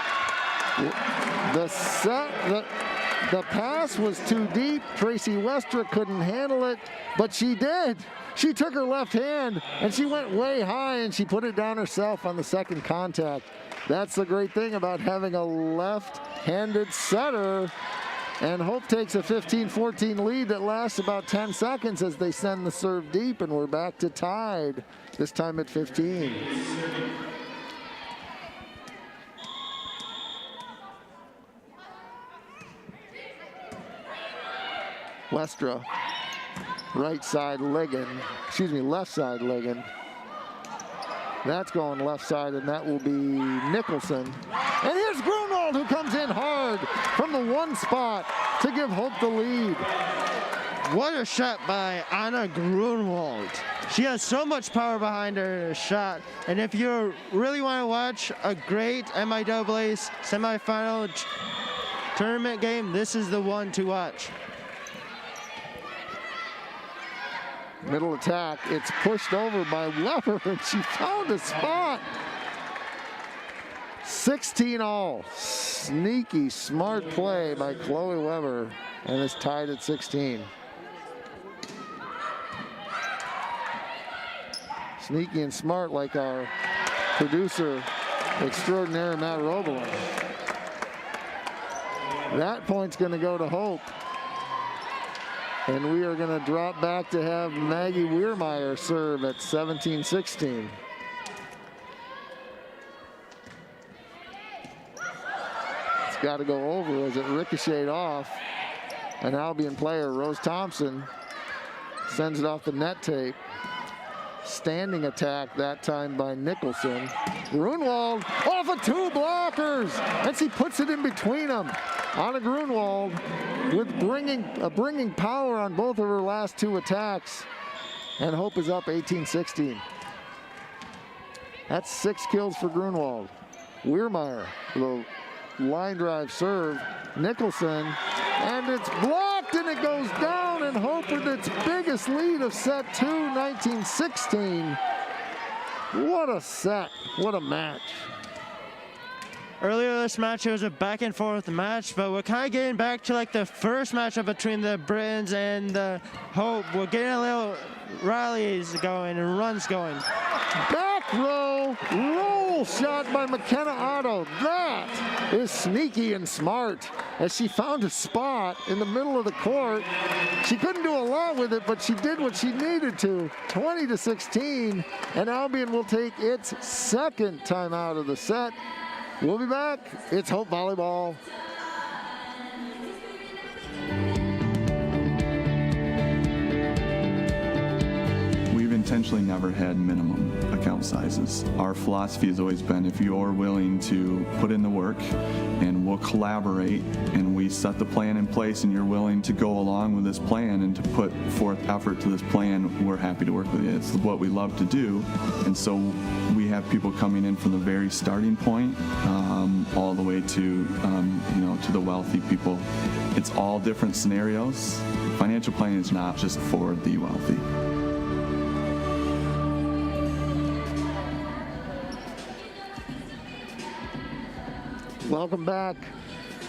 The pass was too deep. Tracy Westra couldn't handle it, but she did. She took her left hand, and she went way high, and she put it down herself on the second contact. That's the great thing about having a left-handed setter. And Hope takes a 15-14 lead that lasts about 10 seconds as they send the serve deep, and we're back to tied, this time at 15. Westra, right side Ligon, left side Ligon. That's going left side, and that will be Nicholson. And here's Grunwald, who comes in hard from the 1 spot to give Hope the lead. What a shot by Anna Grunwald. She has so much power behind her shot. And if you really want to watch a great MIAA semifinal tournament game, this is the one to watch. Middle attack. It's pushed over by Weber, and she found a spot. 16 all. Sneaky, smart play by Chloe Weber, and it's tied at 16. Sneaky and smart like our producer extraordinaire, Matt Robolin. That point's going to go to Hope. And we are going to drop back to have Maggie Weirmeyer serve at 17-16. It's got to go over as it ricocheted off. An Albion player, Rose Thompson, sends it off the net tape. Standing attack that time by Nicholson. Grunwald off of 2 blockers, and she puts it in between them. Anna Grunwald with bringing power on both of her last 2 attacks, and Hope is up 18-16. That's 6 kills for Grunwald. Weirmeyer with a line drive serve. Nicholson, and it's blocked, and it goes down, and Hope with its biggest lead of set 2, 19-16. What a set, what a match. Earlier this match, it was a back and forth match, but we're kind of getting back to like the first matchup between the Britons and the Hope. We're getting a little rallies going and runs going. Back row, roll shot by McKenna Otto. That is sneaky and smart, as she found a spot in the middle of the court. She couldn't do a lot with it, but she did what she needed to. 20-16, and Albion will take its 2nd timeout of the set. We'll be back. It's Hope Volleyball. We've intentionally never had minimum account sizes. Our philosophy has always been, if you're willing to put in the work and we'll collaborate and we set the plan in place and you're willing to go along with this plan and to put forth effort to this plan, we're happy to work with you. It's what we love to do. And so we have people coming in from the very starting point all the way to, to the wealthy people. It's all different scenarios. Financial planning is not just for the wealthy. Welcome back.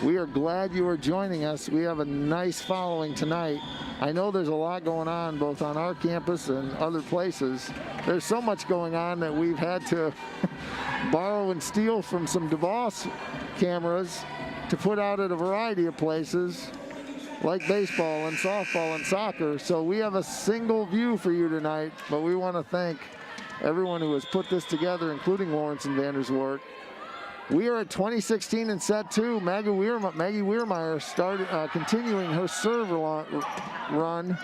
We are glad you are joining us. We have a nice following tonight. I know there's a lot going on both on our campus and other places. There's so much going on that we've had to borrow and steal from some DeVos cameras to put out at a variety of places, like baseball and softball and soccer. So we have a single view for you tonight, but we want to thank everyone who has put this together, including Lawrence and Vanderswart. We are at 20-16 in set 2. Maggie Weirmeyer started continuing her serve run.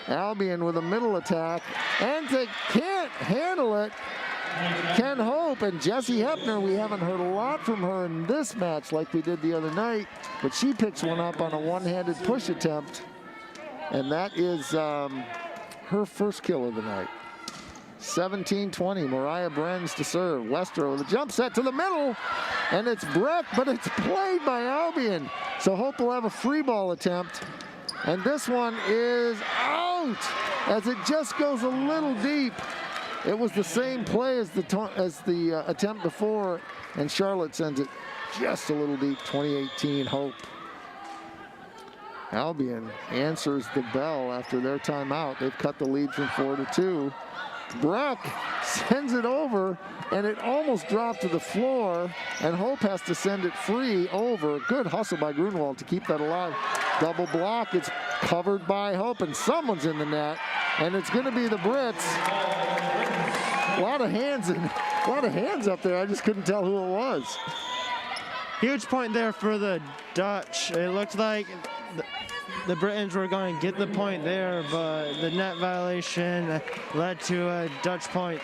Albion with a middle attack, and they can't handle it. Ken Hope and Jessie Hepner, we haven't heard a lot from her in this match like we did the other night, but she picks one up on a one-handed push attempt, and that is her first kill of the night. 17-20, Mariah Brenz to serve. Westro with a jump set to the middle, and it's Breck, but it's played by Albion. So Hope will have a free ball attempt, and this one is out as it just goes a little deep. It was the same play as the attempt before, and Charlotte sends it just a little deep. 2018 Hope. Albion answers the bell after their timeout. They've cut the lead from 4-2. Breck sends it over, and it almost dropped to the floor, and Hope has to send it free over. Good hustle by Grunwald to keep that alive. Double block, it's covered by Hope, and someone's in the net, and it's going to be the Brits. A lot of hands up there. I just couldn't tell who it was. Huge point there for the Dutch. It looked like the Britons were going to get the point there, but the net violation led to a Dutch point.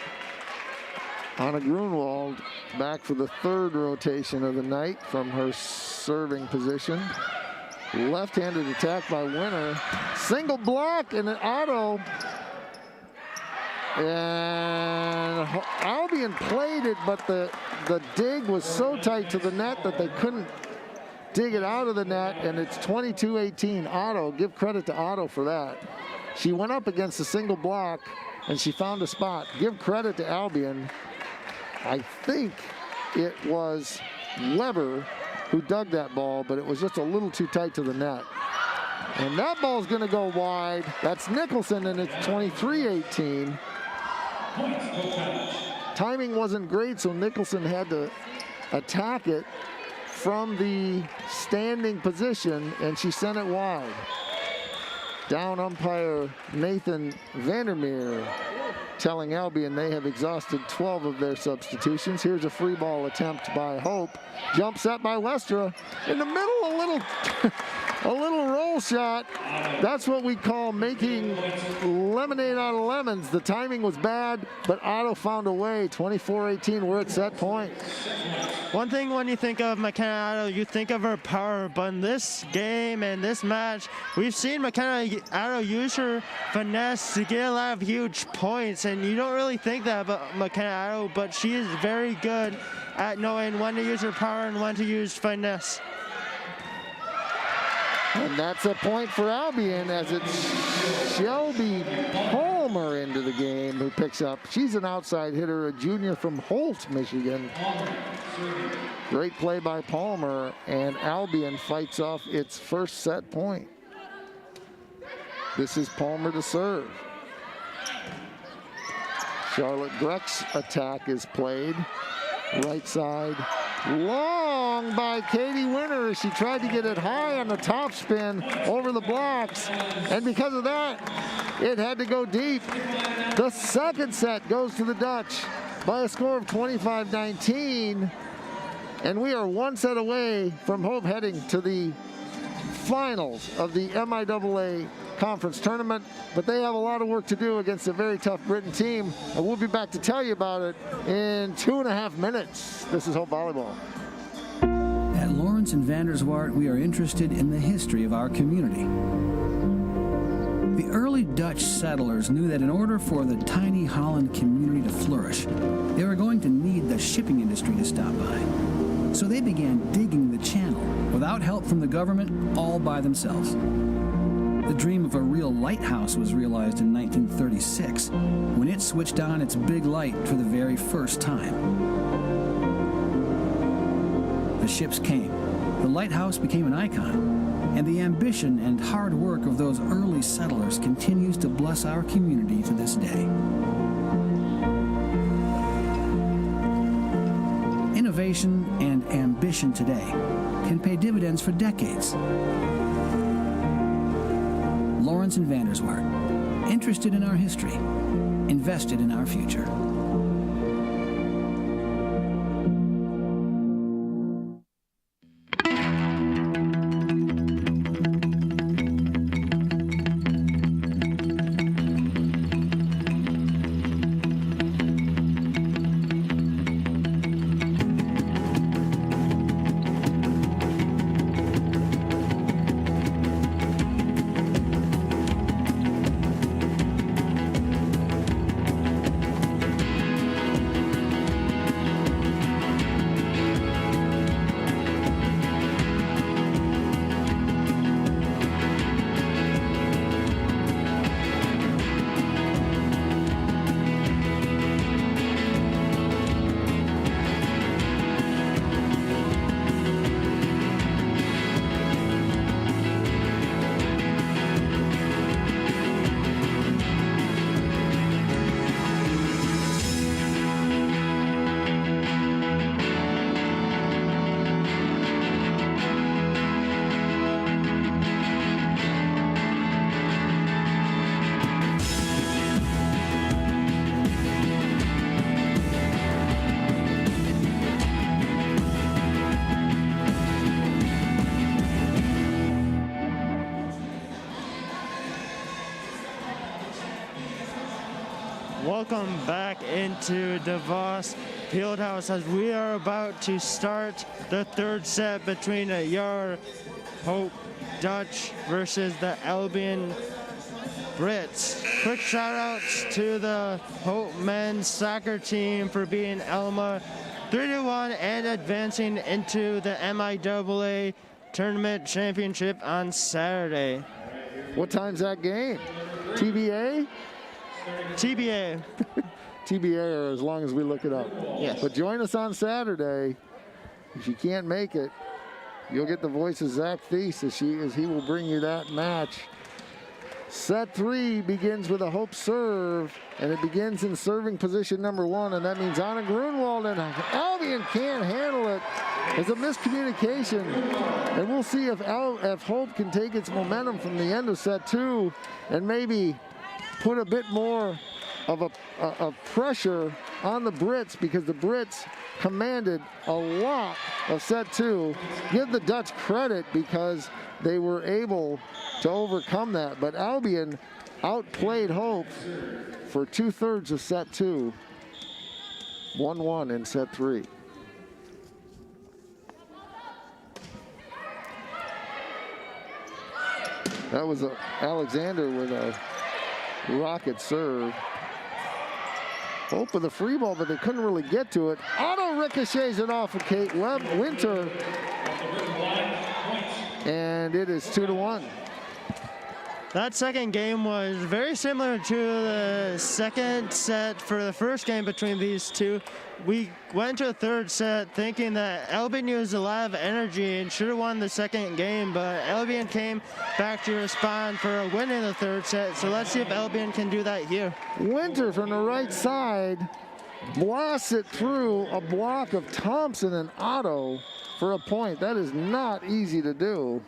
Anna Grunwald back for the 3rd rotation of the night from her serving position. Left-handed attack by Winner. Single block and an auto. And Albion played it, but the dig was so tight to the net that they couldn't dig it out of the net, and it's 22-18. Otto, give credit to Otto for that. She went up against a single block, and she found a spot. Give credit to Albion. I think it was Weber who dug that ball, but it was just a little too tight to the net. And that ball's going to go wide. That's Nicholson, and it's 23-18. Timing wasn't great, so Nicholson had to attack it from the standing position, and she sent it wide. Down umpire Nathan Vandermeer telling Albion they have exhausted 12 of their substitutions. Here's a free ball attempt by Hope. Jump set by Westra. In the middle, a little roll shot. That's what we call making lemonade out of lemons. The timing was bad, but Otto found a way. 24-18, we're at set point. One thing when you think of McKenna Otto, you think of her power, but in this game and this match, we've seen McKenna Otto use her finesse to get a lot of huge points, and you don't really think that about McKenna Otto, but she is very good at knowing when to use her power and when to use finesse. And that's a point for Albion, as it's Shelby Palmer into the game who picks up. She's an outside hitter, a junior from Holt, Michigan. Great play by Palmer, and Albion fights off its first set point. This is Palmer to serve. Charlotte Greck's attack is played. Right side, long by Katie Winter. She tried to get it high on the top spin over the blocks, and because of that, it had to go deep. The second set goes to the Dutch by a score of 25-19, and we are one set away from Hope heading to the finals of the MIAA conference tournament, but they have a lot of work to do against a very tough Britain team, and we'll be back to tell you about it in 2.5 minutes. This is Hope Volleyball. At Lawrence and Vanderswart, we are interested in the history of our community. The early Dutch settlers knew that in order for the tiny Holland community to flourish, they were going to need the shipping industry to stop by. So they began digging the channel without help from the government, all by themselves. The dream of a real lighthouse was realized in 1936, when it switched on its big light for the very first time. The ships came, the lighthouse became an icon, and the ambition and hard work of those early settlers continues to bless our community to this day. Innovation and ambition today can pay dividends for decades. Lawrence and Vanderswart, interested in our history, invested in our future. Welcome back into DeVos Fieldhouse as we are about to start the third set between your Hope Dutch versus the Albion Brits. Quick shout outs to the Hope men's soccer team for beating Elma 3-1 and advancing into the MIAA tournament championship on Saturday. What time's that game? TBA? TBA. TBA, or as long as we look it up. Yes. But join us on Saturday. If you can't make it, you'll get the voice of Zach Thies as he will bring you that match. Set 3 begins with a Hope serve, and it begins in serving position number 1, and that means Anna Grunwald, and Albion can't handle it. It's a miscommunication, and we'll see if Hope can take its momentum from the end of set 2 and maybe put a bit more of pressure on the Brits, because the Brits commanded a lot of set 2. Give the Dutch credit because they were able to overcome that, but Albion outplayed Hope for 2/3 of set 2. 1-1 in set 3. That was Alexander with a rocket serve. Hope with a free ball, but they couldn't really get to it. Otto ricochets it off of Kate Winter. And it is 2-1. That second game was very similar to the second set for the first game between these two. We went to a third set thinking that Albion used a lot of energy and should have won the second game, but Albion came back to respond for a win in the third set. So let's see if Albion can do that here. Winter from the right side blasts it through a block of Thompson and Otto for a point. That is not easy to do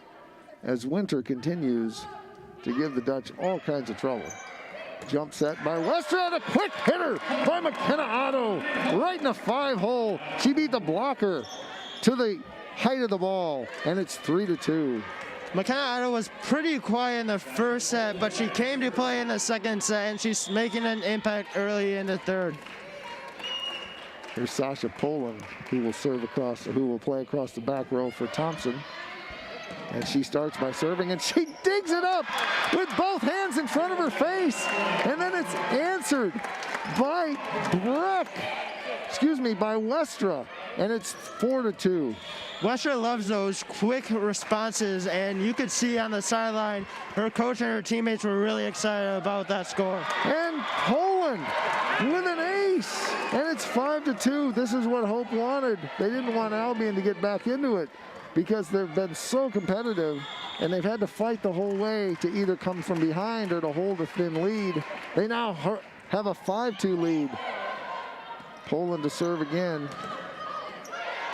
as Winter continues to give the Dutch all kinds of trouble. Jump set by Westra, and a quick hitter by McKenna Otto right in the 5-hole. She beat the blocker to the height of the ball, and it's 3-2. McKenna Otto was pretty quiet in the first set, but she came to play in the second set, and she's making an impact early in the third. Here's Sasha Poland, who will play across the back row for Thompson. And she starts by serving, and she digs it up with both hands in front of her face. And then it's answered by by Westra. And it's 4-2. Westra loves those quick responses, and you could see on the sideline, her coach and her teammates were really excited about that score. And Poland with an ace, and it's 5-2. This is what Hope wanted. They didn't want Albion to get back into it, because they've been so competitive and they've had to fight the whole way to either come from behind or to hold a thin lead. They now have a 5-2 lead. Poland to serve again.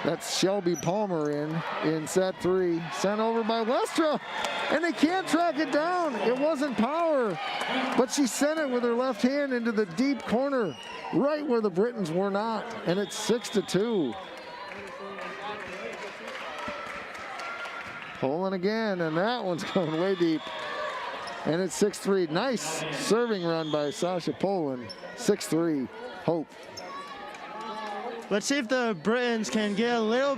That's Shelby Palmer in set 3. Sent over by Westra, and they can't track it down. It wasn't power, but she sent it with her left hand into the deep corner, right where the Britons were not, and it's 6-2. Poland again, and that one's going way deep. And it's 6-3. Nice serving run by Sasha Poland. 6-3, Hope. Let's see if the Britons can get a little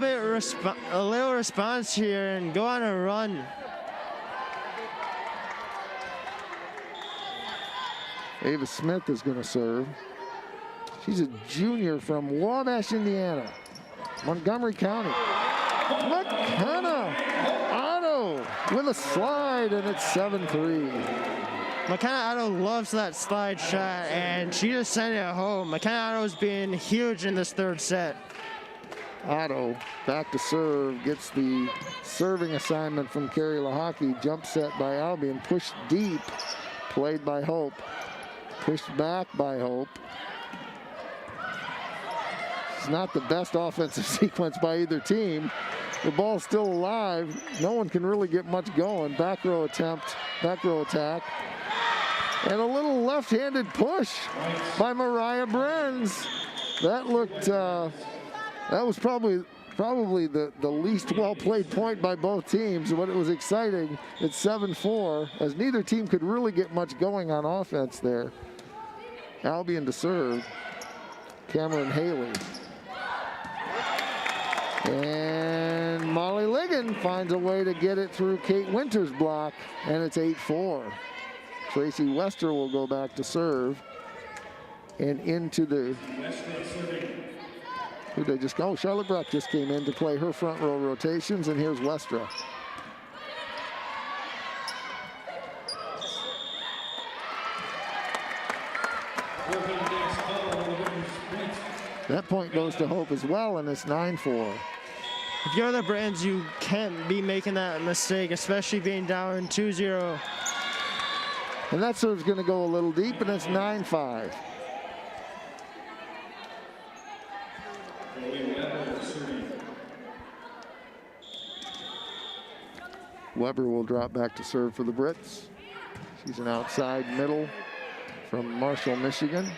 response here and go on a run. Ava Smith is going to serve. She's a junior from Wabash, Indiana, Montgomery County. McKenna Otto with a slide, and it's 7-3. McKenna Otto loves that slide shot, and she just sent it home. McKenna Otto's been huge in this third set. Otto back to serve, gets the serving assignment from Carrie Lahaki. Jump set by Albion, pushed deep, played by Hope. Pushed back by Hope. It's not the best offensive sequence by either team. The ball's still alive. No one can really get much going. Back row attempt, back row attack. And a little left-handed push by Mariah Brenz. That looked, that was probably the least well-played point by both teams, but it was exciting. It's 7-4, as neither team could really get much going on offense there. Albion to serve. Cameron Haley. And Molly Ligon finds a way to get it through Kate Winter's block, and it's 8-4. Tracy Wester will go back to serve. And into the... Who'd they just go? Oh, Charlotte Bruck just came in to play her front row rotations, and here's That point goes to Hope as well, and it's 9-4. If you're the Britons, you can't be making that mistake, especially being down 2-0. And that serve's going to go a little deep, and it's 9-5. Weber will drop back to serve for the Brits. She's an outside middle from Marshall, Michigan.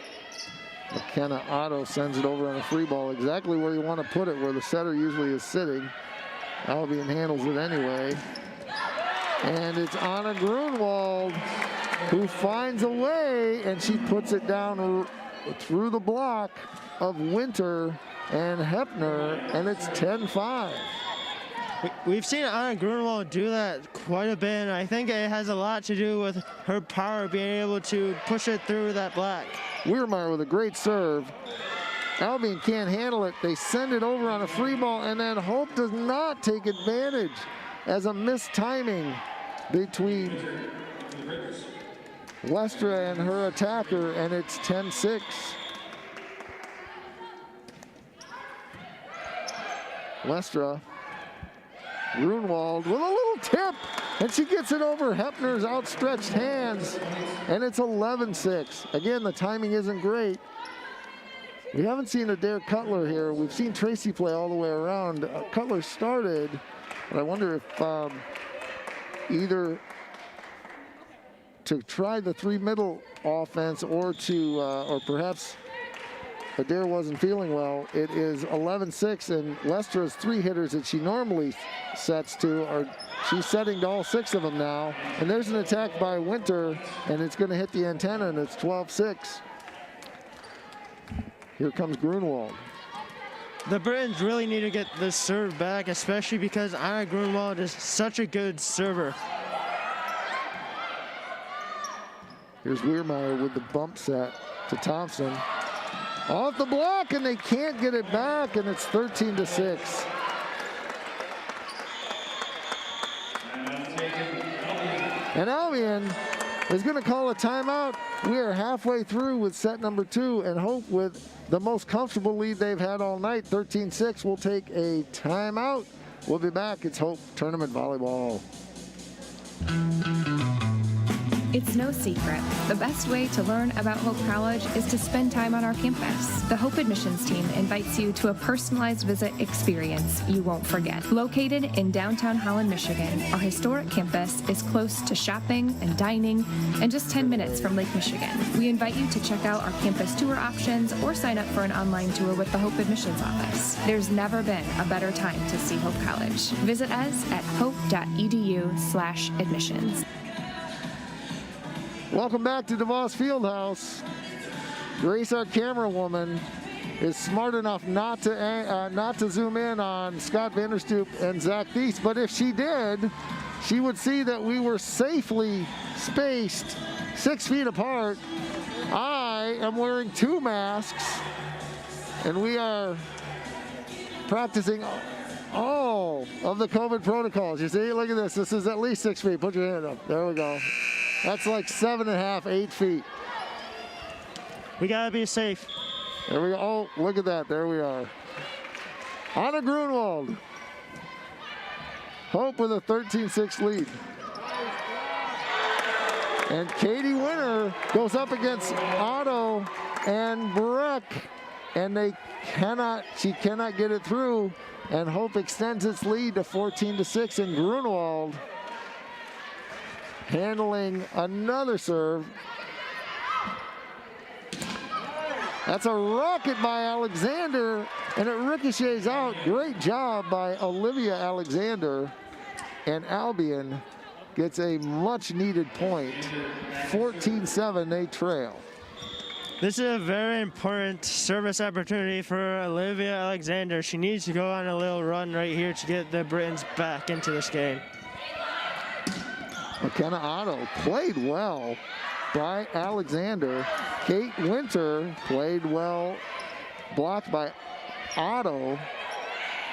McKenna Otto sends it over on a free ball, exactly where you want to put it, where the setter usually is sitting. Albion handles it anyway. And it's Anna Grunwald who finds a way, and she puts it down through the block of Winter and Hepner, and it's 10-5. We've seen Anna Grunwald do that quite a bit, and I think it has a lot to do with her power, being able to push it through that black. Weirmeyer with a great serve. Albion can't handle it. They send it over on a free ball, and then Hope does not take advantage as a missed timing between Westra and her attacker, and it's 10-6. Westra. Grunwald with a little tip, and she gets it over Hepner's outstretched hands, and it's 11-6. Again, the timing isn't great. We haven't seen Adair Cutler here. We've seen Tracy play all the way around. Cutler started, but I wonder if either to try the three middle offense or to, or perhaps Adair wasn't feeling well. It is 11-6, and Westra's three hitters that she normally sets to she's setting to all 6 of them now. And there's an attack by Winter, and it's going to hit the antenna, and it's 12-6. Here comes Grunwald. The Britons really need to get this serve back, especially because Anna Grunwald is such a good server. Here's Weirmeyer with the bump set to Thompson. Off the block, and they can't get it back, and it's 13-6. And Albion is going to call a timeout. We are halfway through with set number 2, and Hope, with the most comfortable lead they've had all night, 13-6, will take a timeout. We'll be back. It's Hope Tournament Volleyball. It's no secret. The best way to learn about Hope College is to spend time on our campus. The Hope admissions team invites you to a personalized visit experience you won't forget. Located in downtown Holland, Michigan, our historic campus is close to shopping and dining and just 10 minutes from Lake Michigan. We invite you to check out our campus tour options or sign up for an online tour with the Hope admissions office. There's never been a better time to see Hope College. Visit us at hope.edu/admissions. Welcome back to DeVos Fieldhouse. Grace, our camera woman, is smart enough not to zoom in on Scott Vanderstoop and Zach Thies, but if she did, she would see that we were safely spaced 6 feet apart. I am wearing 2 masks, and we are practicing all of the COVID protocols. You see, look at this. This is at least 6 feet. Put your hand up. There we go. That's like 7.5, 8 feet. We gotta be safe. There we go. Oh, look at that. There we are. Anna Grunwald. Hope with a 13-6 lead. And Katie Winter goes up against Otto and Breck, and she cannot get it through, and Hope extends its lead to 14-6, and Grunwald handling another serve. That's a rocket by Alexander, and it ricochets out. Great job by Olivia Alexander, and Albion gets a much needed point. 14-7, they trail. This is a very important service opportunity for Olivia Alexander. She needs to go on a little run right here to get the Britons back into this game. McKenna Otto played well by Alexander. Kate Winter played well, blocked by Otto.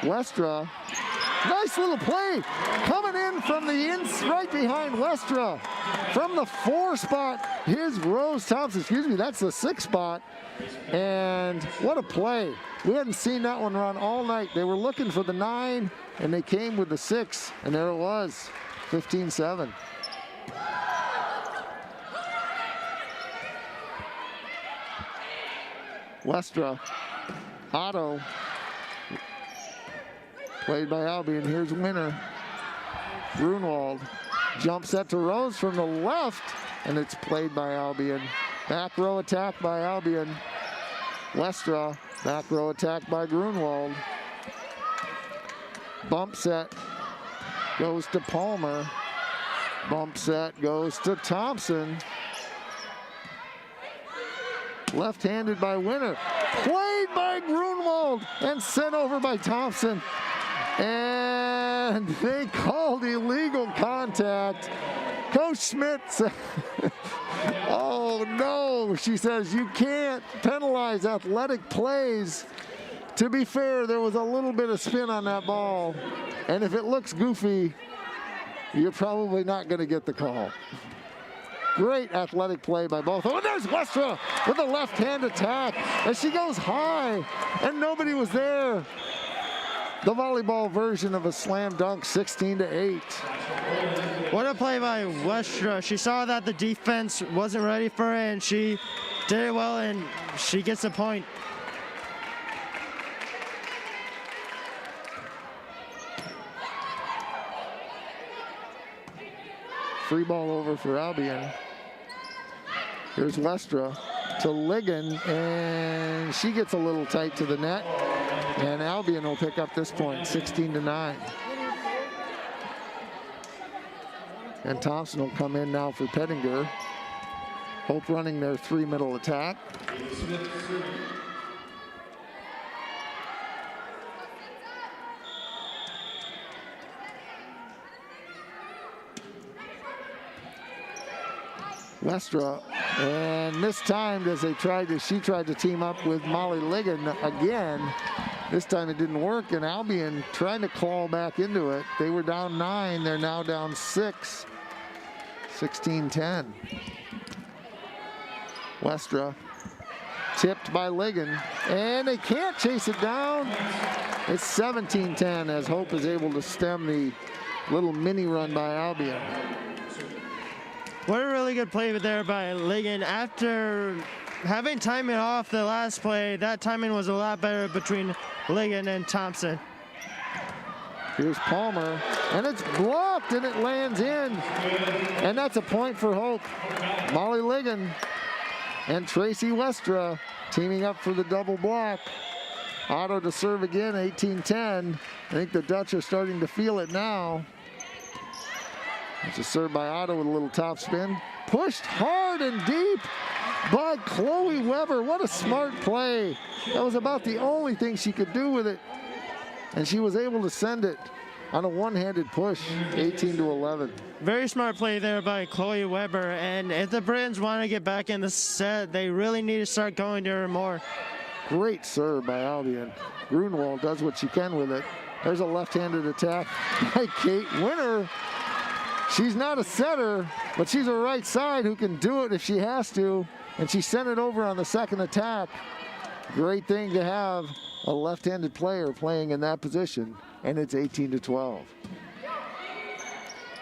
Westra, nice little play, coming in from the right behind Westra. From the 4 spot, here's Rose Thompson, that's the 6 spot. And what a play We hadn't seen that one run all night. They were looking for the 9, and they came with the 6, and there it was, 15-7. Westra, Otto, played by Albion. Here's Winner. Grunwald, jump set to Rose from the left, and it's played by Albion. Back row attack by Albion. Westra, back row attack by Grunwald. Bump set goes to Palmer. Bump set goes to Thompson. Left-handed by Winner. Played by Grunwald and sent over by Thompson. And they called illegal contact. Coach Schmidt said, oh no, she says you can't penalize athletic plays. To be fair, there was a little bit of spin on that ball. And if it looks goofy, you're probably not going to get the call. Great athletic play by both. Oh, and there's Westra with a left-hand attack as she goes high, and nobody was there. The volleyball version of a slam dunk, 16-8. What a play by Westra. She saw that the defense wasn't ready for it, and she did it well, and she gets a point. Free ball over for Albion. Here's Westra to Ligon, and she gets a little tight to the net, and Albion will pick up this point, 16-9. And Thompson will come in now for Pettinger. Hope running their 3 middle attack. Westra, and this time as she tried to team up with Molly Ligon again. This time it didn't work, and Albion trying to claw back into it. They were down 9, they're now down 6. 16-10. Westra tipped by Ligon, and they can't chase it down. It's 17-10 as Hope is able to stem the little mini run by Albion. What a really good play there by Ligon. After having timing off the last play, that timing was a lot better between Ligon and Thompson. Here's Palmer, and it's blocked, and it lands in. And that's a point for Hope. Molly Ligon and Tracy Westra teaming up for the double block. Otto to serve again, 18-10. I think the Dutch are starting to feel it now. It's a serve by Otto with a little top spin. Pushed hard and deep by Chloe Weber. What a smart play. That was about the only thing she could do with it. And she was able to send it on a one-handed push, 18-11. Very smart play there by Chloe Weber. And if the Britons want to get back in the set, they really need to start going to her more. Great serve by Albion. Grunwald does what she can with it. There's a left-handed attack by Kate Winner. She's not a setter, but she's a right side who can do it if she has to. And she sent it over on the second attack. Great thing to have a left-handed player playing in that position. And it's 18-12.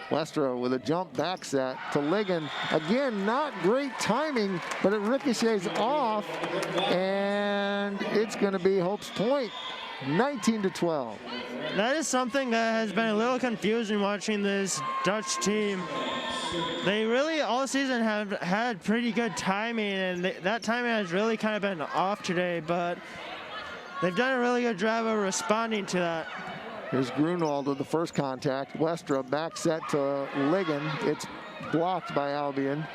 Westra with a jump back set to Ligon. Again, not great timing, but it ricochets off. And it's going to be Hope's point. 19-12. That is something that has been a little confusing watching this Dutch team. They really all season have had pretty good timing, and that timing has really kind of been off today, but they've done a really good job of responding to that. Here's Grunwald with the first contact. Westra back set to Ligon. It's blocked by Albion.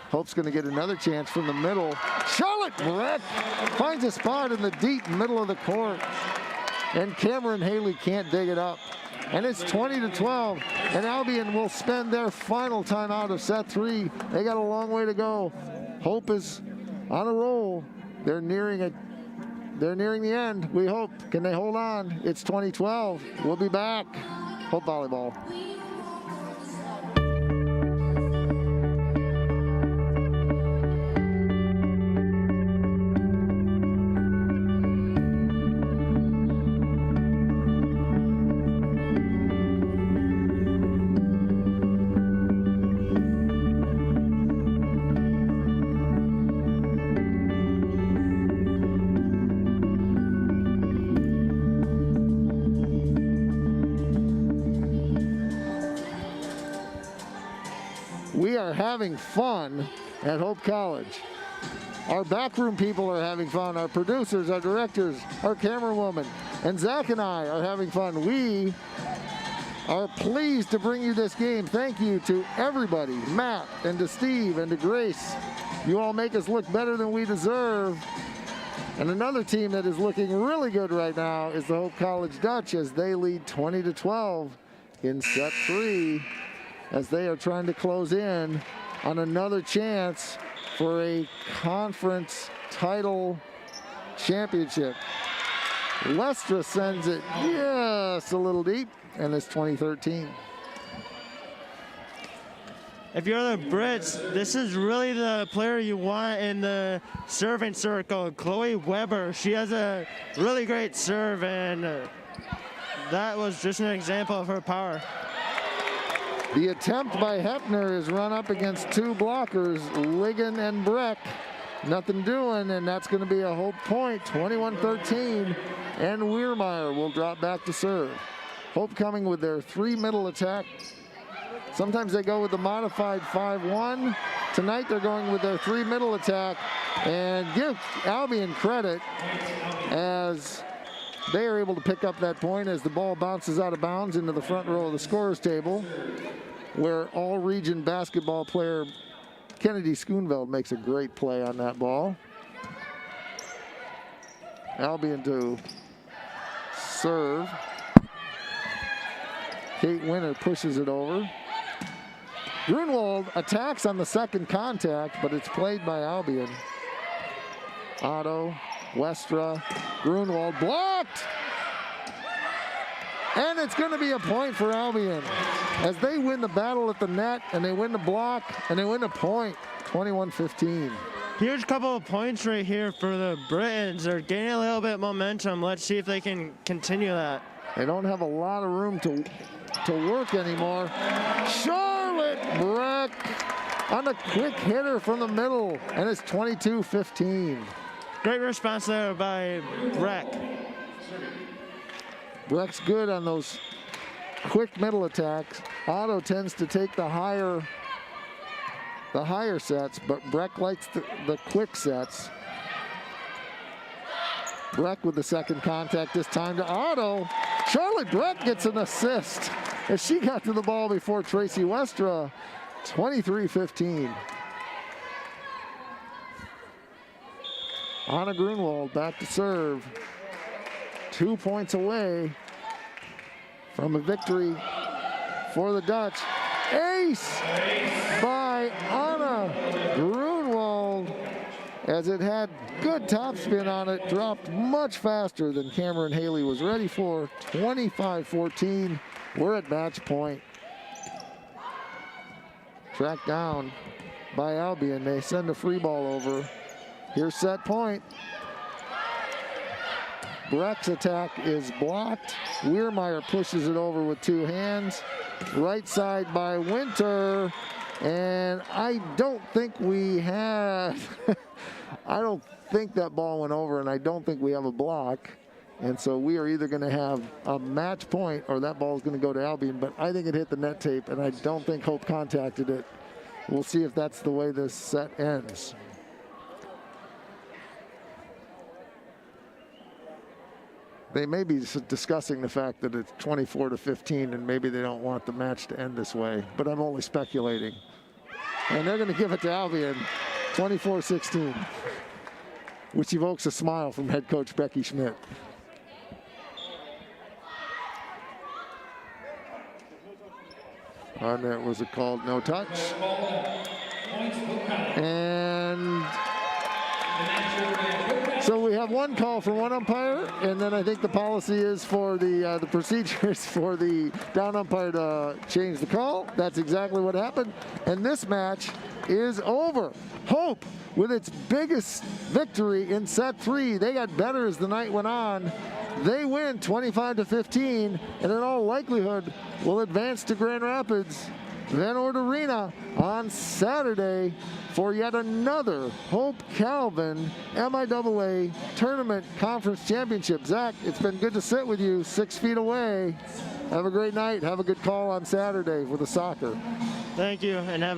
Hope's going to get another chance from the middle. Charlotte Brett finds a spot in the deep middle of the court. And Cameron Haley can't dig it up. And it's 20-12. And Albion will spend their final timeout of set 3. They got a long way to go. Hope is on a roll. They're nearing the end, we hope. Can they hold on? It's 2012. We'll be back. Hope Volleyball. We are having fun at Hope College. Our backroom people are having fun. Our producers, our directors, our camerawoman, and Zach and I are having fun. We are pleased to bring you this game. Thank you to everybody, Matt and to Steve and to Grace. You all make us look better than we deserve. And another team that is looking really good right now is the Hope College Dutch as they lead 20-12 in set 3 as they are trying to close in on another chance for a conference title championship. Westra sends it just a little deep, and it's 2013. If you're the Brits, this is really the player you want in the serving circle. Chloe Weber, she has a really great serve, and that was just an example of her power. The attempt by Hepner is run up against two blockers, Ligon and Breck. Nothing doing, and that's going to be a Hope point, 21-13, and Weirmeyer will drop back to serve. Hope coming with their 3 middle attack. Sometimes they go with the modified 5-1. Tonight they're going with their 3 middle attack, and give Albion credit as they are able to pick up that point as the ball bounces out of bounds into the front row of the scorer's table, where all-region basketball player Kennedy Schoonveld makes a great play on that ball. Albion to serve. Kate Winter pushes it over. Grunwald attacks on the second contact, but it's played by Albion. Otto, Westra, Grunwald blocked! And it's going to be a point for Albion as they win the battle at the net, and they win the block, and they win a point, 21-15. Huge couple of points right here for the Britons. They're gaining a little bit of momentum. Let's see if they can continue that. They don't have a lot of room to work anymore. Charlotte Breck on a quick hitter from the middle, and it's 22-15. Great response there by Breck. Breck's good on those quick middle attacks. Otto tends to take the higher sets, but Breck likes the quick sets. Breck with the second contact this time to Otto. Charlotte Breck gets an assist as she got to the ball before Tracy Westra. 23-15. Anna Grunwald back to serve. 2 points away from a victory for the Dutch. Ace by Anna Grunwald as it had good topspin on it, dropped much faster than Cameron Haley was ready for. 25-14, we're at match point. Tracked down by Albion, they send a free ball over. Here's set point. Breck's attack is blocked. Weirmeyer pushes it over with 2 hands. Right side by Winter. And I don't think we had, I don't think that ball went over, and I don't think we have a block. And so we are either going to have a match point or that ball is going to go to Albion, but I think it hit the net tape, and I don't think Hope contacted it. We'll see if that's the way this set ends. They may be discussing the fact that it's 24-15 and maybe they don't want the match to end this way, but I'm only speculating. And they're going to give it to Albion, 24-16, which evokes a smile from head coach Becky Schmidt. On that was a called no touch. And so we have one call for one umpire, and then I think the policy is for the procedure is for the down umpire to change the call. That's exactly what happened. And this match is over. Hope with its biggest victory in set 3. They got better as the night went on. They win 25-15, and in all likelihood will advance to Grand Rapids Van Ord Arena on Saturday for yet another Hope Calvin MIAA Tournament Conference Championship. Zach, it's been good to sit with you 6 feet away. Have a great night. Have a good call on Saturday for the soccer. Thank you, and have a